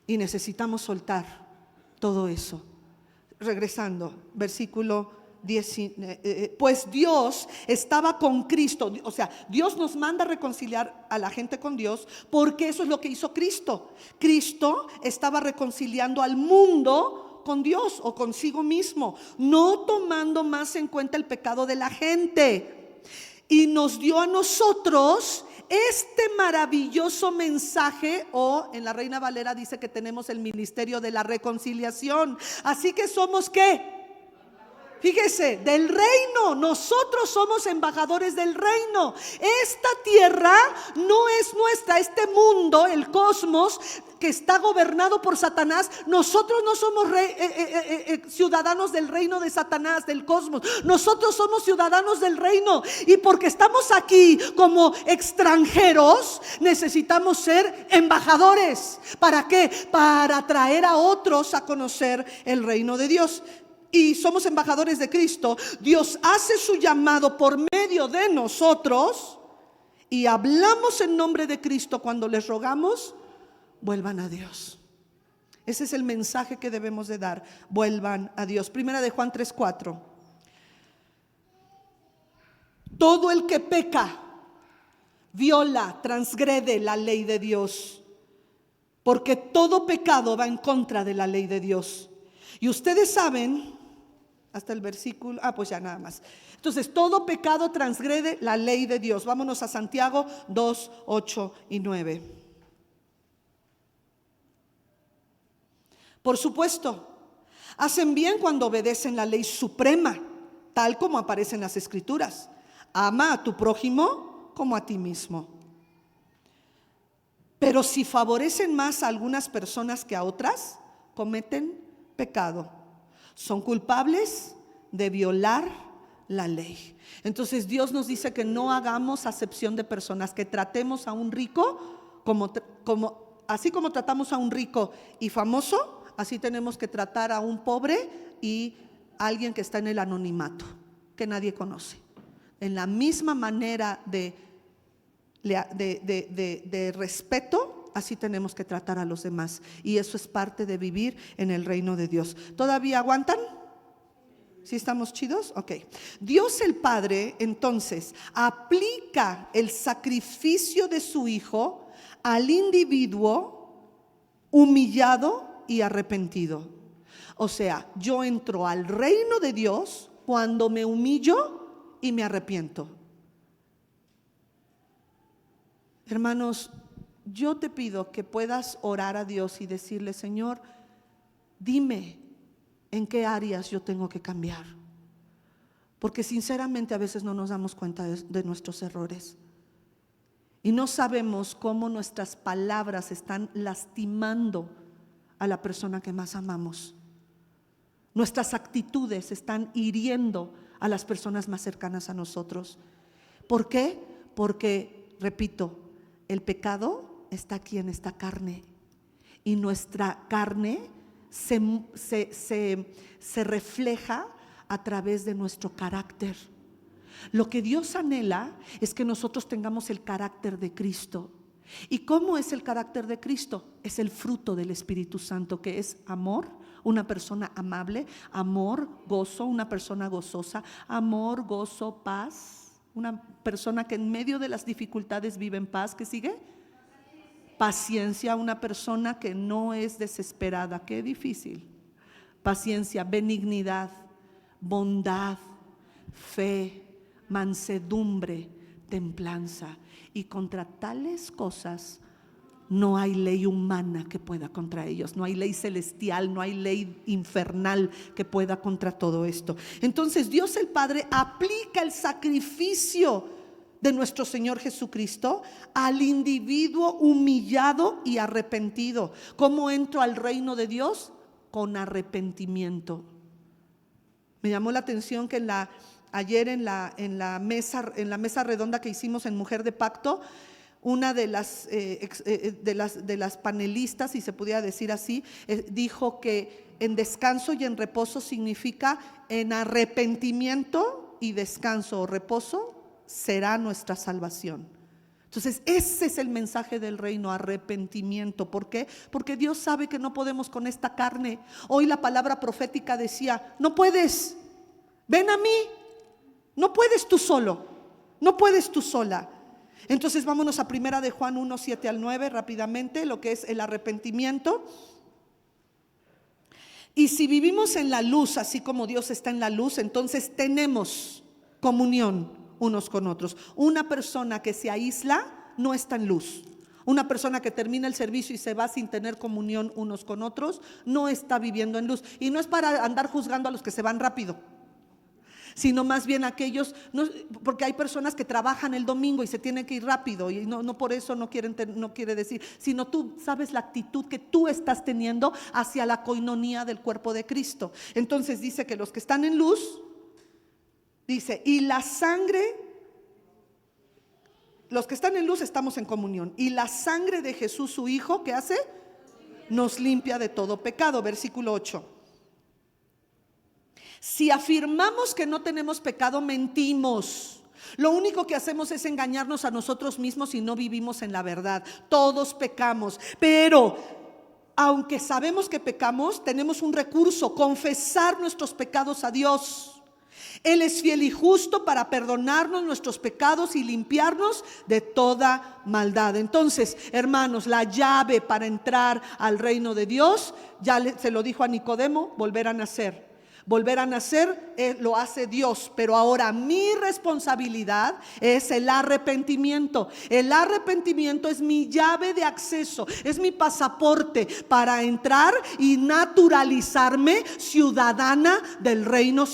Y necesitamos soltar todo eso. Regresando, versículo pues Dios estaba con Cristo. O sea, Dios nos manda a reconciliar a la gente con Dios, porque eso es lo que hizo Cristo. Cristo estaba reconciliando al mundo con Dios o consigo mismo, no tomando más en cuenta el pecado de la gente. Y nos dio a nosotros este maravilloso mensaje, o en la Reina Valera dice que tenemos el ministerio de la reconciliación. Así que somos ¿qué? Fíjese, del reino. Nosotros somos embajadores del reino. Esta tierra no es nuestra. Este mundo, el cosmos, que está gobernado por Satanás, nosotros no somos ciudadanos del reino de Satanás, del cosmos. Nosotros somos ciudadanos del reino. Y porque estamos aquí como extranjeros, necesitamos ser embajadores. ¿Para qué? Para traer a otros a conocer el reino de Dios. Y somos embajadores de Cristo. Dios hace su llamado por medio de nosotros, y hablamos en nombre de Cristo cuando les rogamos: vuelvan a Dios. Ese es el mensaje que debemos de dar: vuelvan a Dios. Primera de Juan 3:4. Todo el que peca viola, transgrede la ley de Dios, porque todo pecado va en contra de la ley de Dios. Y ustedes saben, hasta el versículo, pues ya nada más. Entonces, todo pecado transgrede la ley de Dios. Vámonos a Santiago 2, 8 y 9. Por supuesto, hacen bien cuando obedecen la ley suprema, tal como aparece en las Escrituras: ama a tu prójimo como a ti mismo. Pero si favorecen más a algunas personas que a otras, cometen pecado. Son culpables de violar la ley. Entonces Dios nos dice que no hagamos acepción de personas, que tratemos a un rico así como tratamos a un rico y famoso, así tenemos que tratar a un pobre y a alguien que está en el anonimato, que nadie conoce. En la misma manera de respeto, así tenemos que tratar a los demás. Y eso es parte de vivir en el reino de Dios. ¿Todavía aguantan? ¿Sí estamos chidos? Ok. Dios el Padre entonces aplica el sacrificio de su Hijo al individuo humillado y arrepentido. O sea, yo entro al reino de Dios cuando me humillo y me arrepiento. Hermanos, yo te pido que puedas orar a Dios y decirle: Señor, dime en qué áreas yo tengo que cambiar. Porque sinceramente a veces no nos damos cuenta de nuestros errores. Y no sabemos cómo nuestras palabras están lastimando a la persona que más amamos. Nuestras actitudes están hiriendo a las personas más cercanas a nosotros. ¿Por qué? Porque, repito, el pecado está aquí en esta carne, y nuestra carne se refleja a través de nuestro carácter. Lo que Dios anhela es que nosotros tengamos el carácter de Cristo. ¿Y cómo es el carácter de Cristo? Es el fruto del Espíritu Santo, que es amor, una persona amable; amor, gozo, una persona gozosa; amor, gozo, paz, una persona que en medio de las dificultades vive en paz. ¿Qué sigue? Paciencia, una persona que no es desesperada. Qué difícil. Paciencia, benignidad, bondad, fe, mansedumbre, templanza. Y contra tales cosas no hay ley humana que pueda contra ellos. No hay ley celestial, no hay ley infernal que pueda contra todo esto. Entonces Dios el Padre aplica el sacrificio de nuestro Señor Jesucristo al individuo humillado y arrepentido. ¿Cómo entro al reino de Dios? Con arrepentimiento. Me llamó la atención que ayer en la mesa redonda que hicimos en Mujer de Pacto, una de las panelistas, si se pudiera decir así, dijo que en descanso y en reposo significa: en arrepentimiento y descanso o reposo será nuestra salvación. Entonces ese es el mensaje del reino: arrepentimiento. ¿Por qué? Porque Dios sabe que no podemos con esta carne. Hoy la palabra profética decía: no puedes, ven a mí. No puedes tú solo, no puedes tú sola. Entonces vámonos a primera de Juan 1, 7 al 9 rápidamente, lo que es el arrepentimiento. Y si vivimos en la luz, así como Dios está en la luz, entonces tenemos comunión unos con otros. Una persona que se aísla no está en luz. Una persona que termina el servicio y se va sin tener comunión unos con otros no está viviendo en luz. Y no es para andar juzgando a los que se van rápido, sino más bien aquellos, porque hay personas que trabajan el domingo y se tienen que ir rápido, y no por eso no quiere decir, sino tú sabes la actitud que tú estás teniendo hacia la coinonía del cuerpo de Cristo. Entonces dice que los que están en luz, dice, y la sangre, los que están en luz estamos en comunión, y la sangre de Jesús su Hijo, ¿qué hace? Nos limpia de todo pecado. Versículo 8. Si afirmamos que no tenemos pecado, mentimos. Lo único que hacemos es engañarnos a nosotros mismos y no vivimos en la verdad. Todos pecamos, pero aunque sabemos que pecamos, tenemos un recurso: confesar nuestros pecados a Dios. Él es fiel y justo para perdonarnos nuestros pecados y limpiarnos de toda maldad. Entonces, hermanos, la llave para entrar al reino de Dios, se lo dijo a Nicodemo, volver a nacer. Volver a nacer lo hace Dios, pero ahora mi responsabilidad es el arrepentimiento. El arrepentimiento es mi llave de acceso, es mi pasaporte para entrar y naturalizarme ciudadano del reino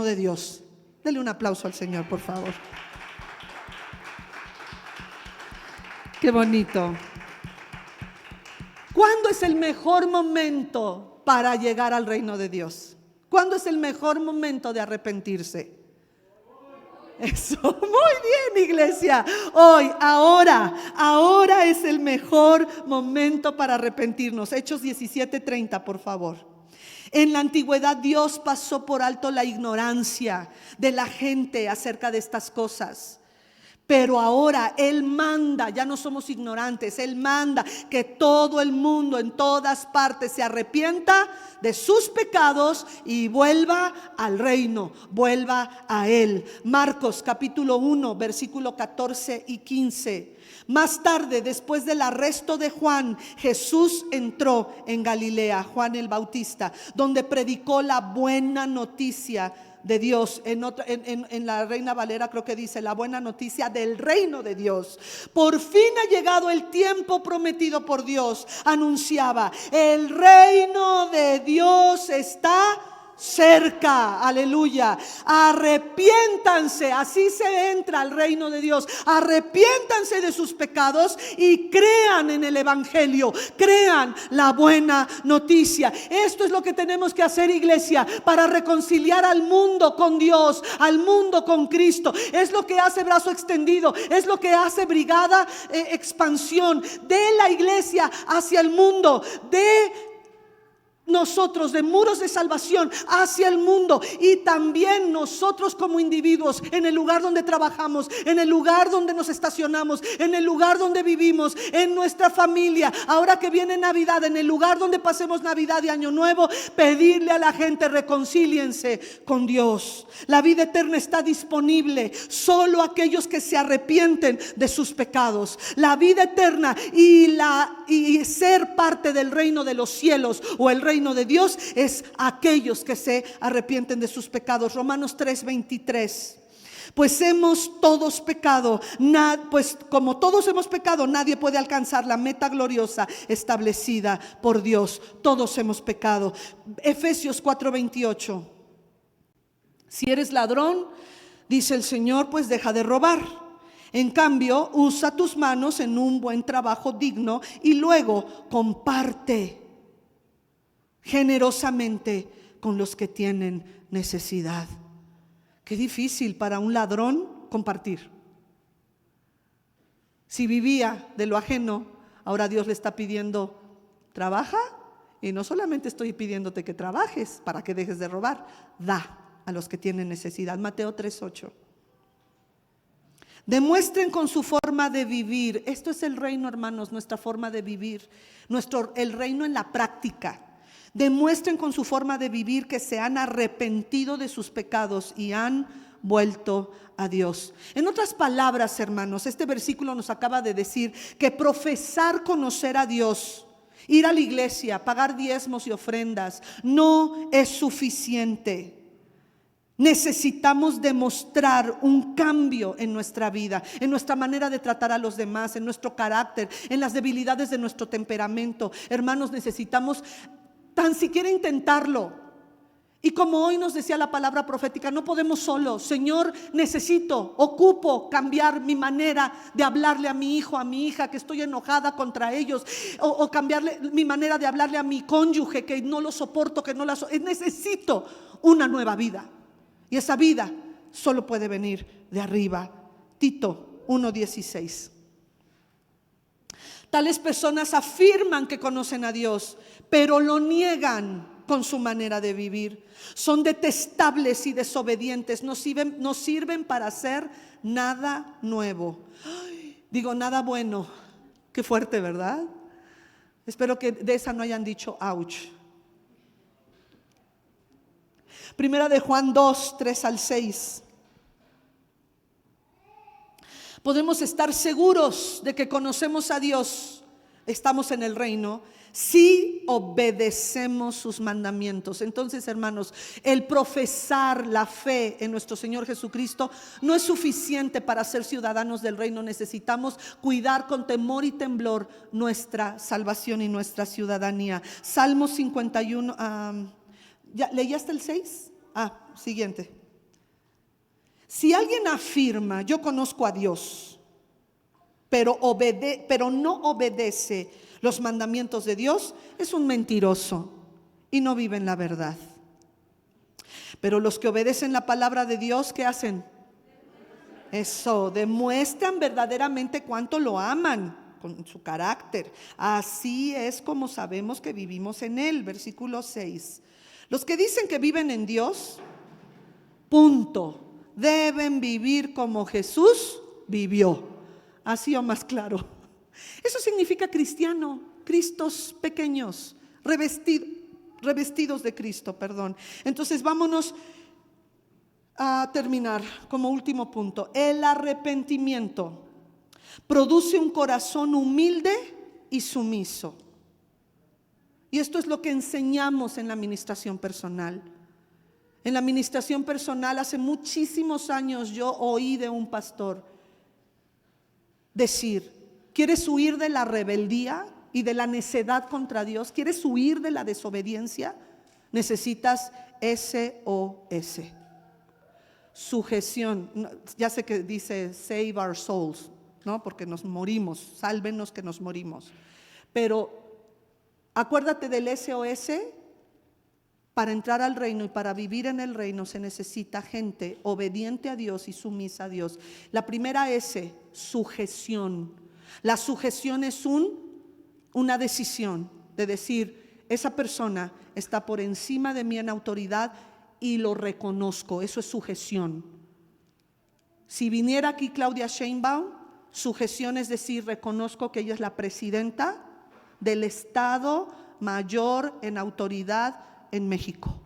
de Dios. Dele un aplauso al Señor, por favor. Qué bonito. ¿Cuándo es el mejor momento para llegar al reino de Dios? ¿Cuándo es el mejor momento de arrepentirse? Eso, muy bien, iglesia. Hoy, ahora es el mejor momento para arrepentirnos. Hechos 17:30, por favor. En la antigüedad Dios pasó por alto la ignorancia de la gente acerca de estas cosas. Pero ahora Él manda, ya no somos ignorantes, Él manda que todo el mundo en todas partes se arrepienta de sus pecados y vuelva al reino, vuelva a Él. Marcos capítulo 1, versículo 14 y 15. Más tarde, después del arresto de Juan, Jesús entró en Galilea, Juan el Bautista, donde predicó la buena noticia de Dios. En la Reina Valera creo que dice la buena noticia del reino de Dios. Por fin ha llegado el tiempo prometido por Dios, anunciaba. El reino de Dios está cerca, aleluya. Arrepiéntanse, así se entra al reino de Dios. Arrepiéntanse de sus pecados y crean en el evangelio, crean la buena noticia. Esto es lo que tenemos que hacer, iglesia, para reconciliar al mundo con Dios, al mundo con Cristo. Es lo que hace Brazo Extendido, es lo que hace Brigada Expansión, de la iglesia hacia el mundo, de nosotros, de Muros de Salvación hacia el mundo, y también nosotros como individuos, en el lugar donde trabajamos, en el lugar donde nos estacionamos, en el lugar donde vivimos, en nuestra familia. Ahora que viene Navidad, en el lugar donde pasemos Navidad y Año Nuevo, pedirle a la gente: reconcíliense con Dios. La vida eterna está disponible solo a aquellos que se arrepienten de sus pecados. La vida eterna y ser parte del reino de los cielos o el reino de Dios es aquellos que se arrepienten de sus pecados. Romanos 3:23. Pues hemos todos pecado, pues como todos hemos pecado, nadie puede alcanzar la meta gloriosa establecida por Dios. Todos hemos pecado. Efesios 4:28. Si eres ladrón, dice el Señor, pues deja de robar. En cambio, usa tus manos en un buen trabajo digno y luego comparte generosamente con los que tienen necesidad. Qué difícil para un ladrón compartir. Si vivía de lo ajeno, ahora Dios le está pidiendo: trabaja, y no solamente estoy pidiéndote que trabajes para que dejes de robar, da a los que tienen necesidad. Mateo 3:8. Demuestren con su forma de vivir. Esto es el reino, hermanos, nuestra forma de vivir, el reino en la práctica. Demuestren con su forma de vivir que se han arrepentido de sus pecados y han vuelto a Dios. En otras palabras, hermanos, este versículo nos acaba de decir que profesar conocer a Dios, ir a la iglesia, pagar diezmos y ofrendas, no es suficiente. Necesitamos demostrar un cambio en nuestra vida, en nuestra manera de tratar a los demás, en nuestro carácter, en las debilidades de nuestro temperamento. Hermanos, necesitamos tan siquiera intentarlo. Y como hoy nos decía la palabra profética, no podemos solos. Señor, ocupo cambiar mi manera de hablarle a mi hijo, a mi hija, que estoy enojada contra ellos, o cambiarle mi manera de hablarle a mi cónyuge, que no lo soporto, necesito una nueva vida. Y esa vida solo puede venir de arriba. Tito 1:16. Tales personas afirman que conocen a Dios, pero lo niegan con su manera de vivir. Son detestables y desobedientes, no sirven para hacer nada nuevo. Nada bueno. Qué fuerte, ¿verdad? Espero que de esa no hayan dicho ouch. Primera de Juan 2, 3 al 6. Podemos estar seguros de que conocemos a Dios, estamos en el reino, si obedecemos sus mandamientos. Entonces, hermanos, el profesar la fe en nuestro Señor Jesucristo no es suficiente para ser ciudadanos del reino. Necesitamos cuidar con temor y temblor nuestra salvación y nuestra ciudadanía. Salmo 51. ¿Ya leí hasta el 6? Siguiente. Si alguien afirma, yo conozco a Dios, pero no obedece los mandamientos de Dios, es un mentiroso y no vive en la verdad. Pero los que obedecen la palabra de Dios, ¿qué hacen? Eso, demuestran verdaderamente cuánto lo aman con su carácter. Así es como sabemos que vivimos en Él. Versículo 6. Los que dicen que viven en Dios, deben vivir como Jesús vivió. Así o más claro. Eso significa cristiano, Cristos pequeños, revestidos de Cristo, perdón. Entonces vámonos a terminar como último punto. El arrepentimiento produce un corazón humilde y sumiso. Y esto es lo que enseñamos en la administración personal. En la administración personal, hace muchísimos años yo oí de un pastor decir: ¿quieres huir de la rebeldía y de la necedad contra Dios? ¿Quieres huir de la desobediencia? Necesitas SOS. Sujeción. Ya sé que dice save our souls, ¿no? Porque nos morimos, sálvenos que nos morimos. Pero acuérdate del SOS. Para entrar al reino y para vivir en el reino se necesita gente obediente a Dios y sumisa a Dios. La primera S, sujeción. La sujeción es una decisión de decir: esa persona está por encima de mí en autoridad y lo reconozco. Eso es sujeción. Si viniera aquí Claudia Sheinbaum, sujeción es decir: reconozco que ella es la presidenta del Estado mayor en autoridad en México.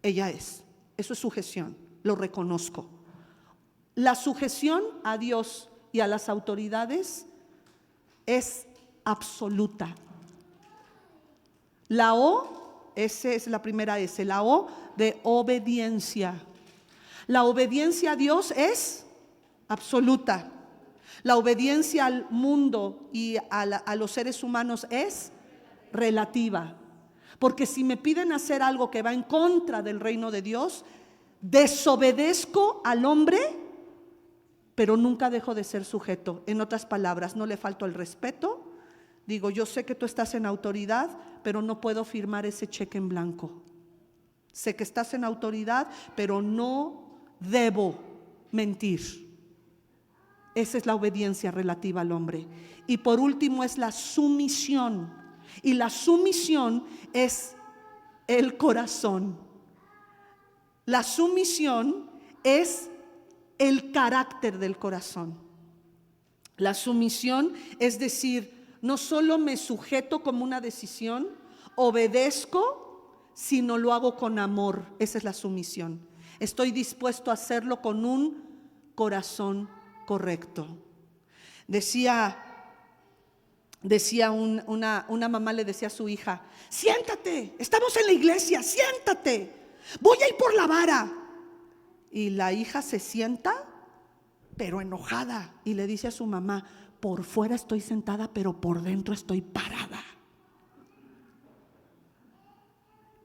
Ella es. Eso es sujeción. Lo reconozco. La sujeción a Dios y a las autoridades es absoluta. La O, esa es la primera S, la O de obediencia. La obediencia a Dios es absoluta. La obediencia al mundo y a los seres humanos es relativa. Porque si me piden hacer algo que va en contra del reino de Dios, desobedezco al hombre, pero nunca dejo de ser sujeto. En otras palabras, no le falto el respeto. Digo: yo sé que tú estás en autoridad, pero no puedo firmar ese cheque en blanco. Sé que estás en autoridad, pero no debo mentir. Esa es la obediencia relativa al hombre. Y por último es la sumisión. Y la sumisión es el corazón. La sumisión es el carácter del corazón. La sumisión es decir, no solo me sujeto como una decisión obedezco si no lo hago con amor. Esa es la sumisión. Estoy dispuesto a hacerlo con un corazón correcto. Decía una mamá le decía a su hija: siéntate, estamos en la iglesia, siéntate, voy a ir por la vara. Y la hija se sienta, pero enojada, y le dice a su mamá: por fuera estoy sentada, pero por dentro estoy parada.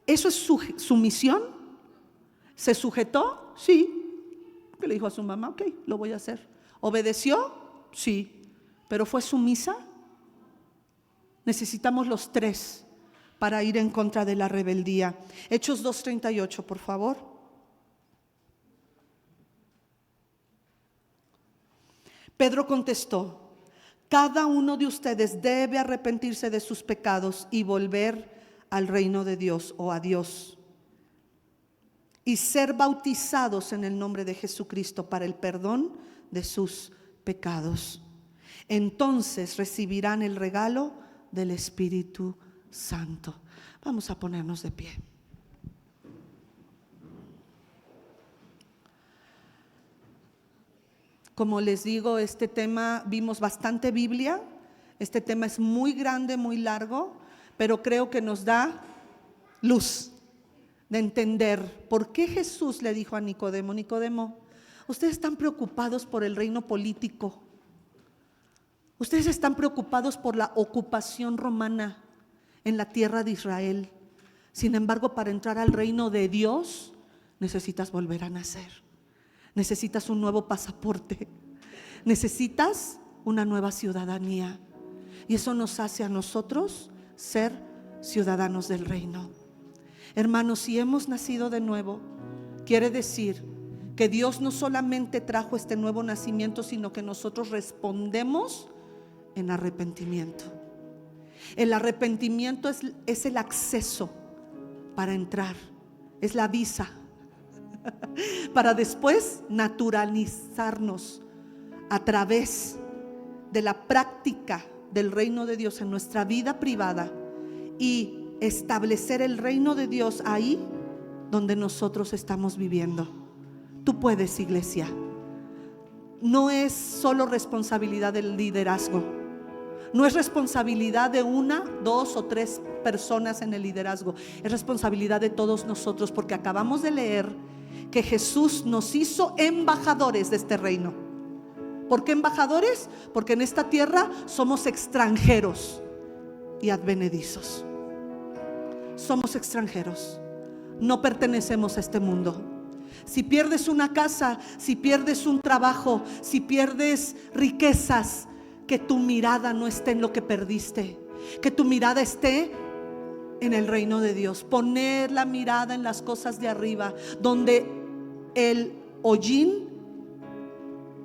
¿Eso es sumisión? ¿Se sujetó? Sí. ¿Qué le dijo a su mamá? Ok, lo voy a hacer. ¿Obedeció? Sí. ¿Pero fue sumisa? Necesitamos los tres para ir en contra de la rebeldía. Hechos 2:38, por favor. Pedro contestó: cada uno de ustedes debe arrepentirse de sus pecados y volver al reino de Dios o a Dios, y ser bautizados en el nombre de Jesucristo para el perdón de sus pecados. Entonces recibirán el regalo del Espíritu Santo. Vamos a ponernos de pie. Como les digo, este tema, vimos bastante Biblia. Este tema es muy grande, muy largo, pero creo que nos da luz de entender por qué Jesús le dijo a Nicodemo: Nicodemo, ustedes están preocupados por el reino político, ustedes están preocupados por la ocupación romana en la tierra de Israel. Sin embargo, para entrar al reino de Dios necesitas volver a nacer. Necesitas un nuevo pasaporte, necesitas una nueva ciudadanía, y eso nos hace a nosotros ser ciudadanos del reino. Hermanos, si hemos nacido de nuevo, quiere decir que Dios no solamente trajo este nuevo nacimiento, sino que nosotros respondemos en arrepentimiento. El arrepentimiento es el acceso para entrar, es la visa para después naturalizarnos a través de la práctica del reino de Dios en nuestra vida privada y establecer el reino de Dios ahí donde nosotros estamos viviendo. Tú puedes, iglesia. No es solo responsabilidad del liderazgo, no es responsabilidad de una, dos o tres personas en el liderazgo, es responsabilidad de todos nosotros, porque acabamos de leer que Jesús nos hizo embajadores de este reino. ¿Por qué embajadores? Porque en esta tierra somos extranjeros y advenedizos. Somos extranjeros, no pertenecemos a este mundo. Si pierdes una casa, si pierdes un trabajo, si pierdes riquezas, que tu mirada no esté en lo que perdiste, que tu mirada esté en el reino de Dios. Poner la mirada en las cosas de arriba, donde el hollín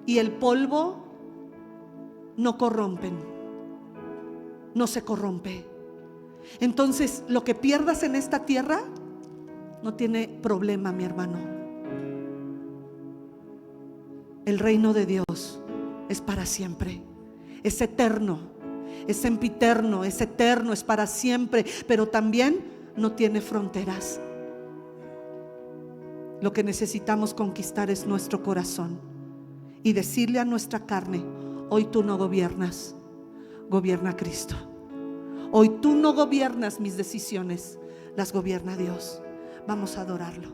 y el polvo no corrompen, no se corrompe. Entonces, lo que pierdas en esta tierra no tiene problema, mi hermano. El reino de Dios es para siempre, es eterno, es sempiterno, es eterno, es para siempre, pero también no tiene fronteras. Lo que necesitamos conquistar es nuestro corazón y decirle a nuestra carne: hoy tú no gobiernas, gobierna Cristo. Hoy tú no gobiernas mis decisiones, las gobierna Dios. Vamos a adorarlo.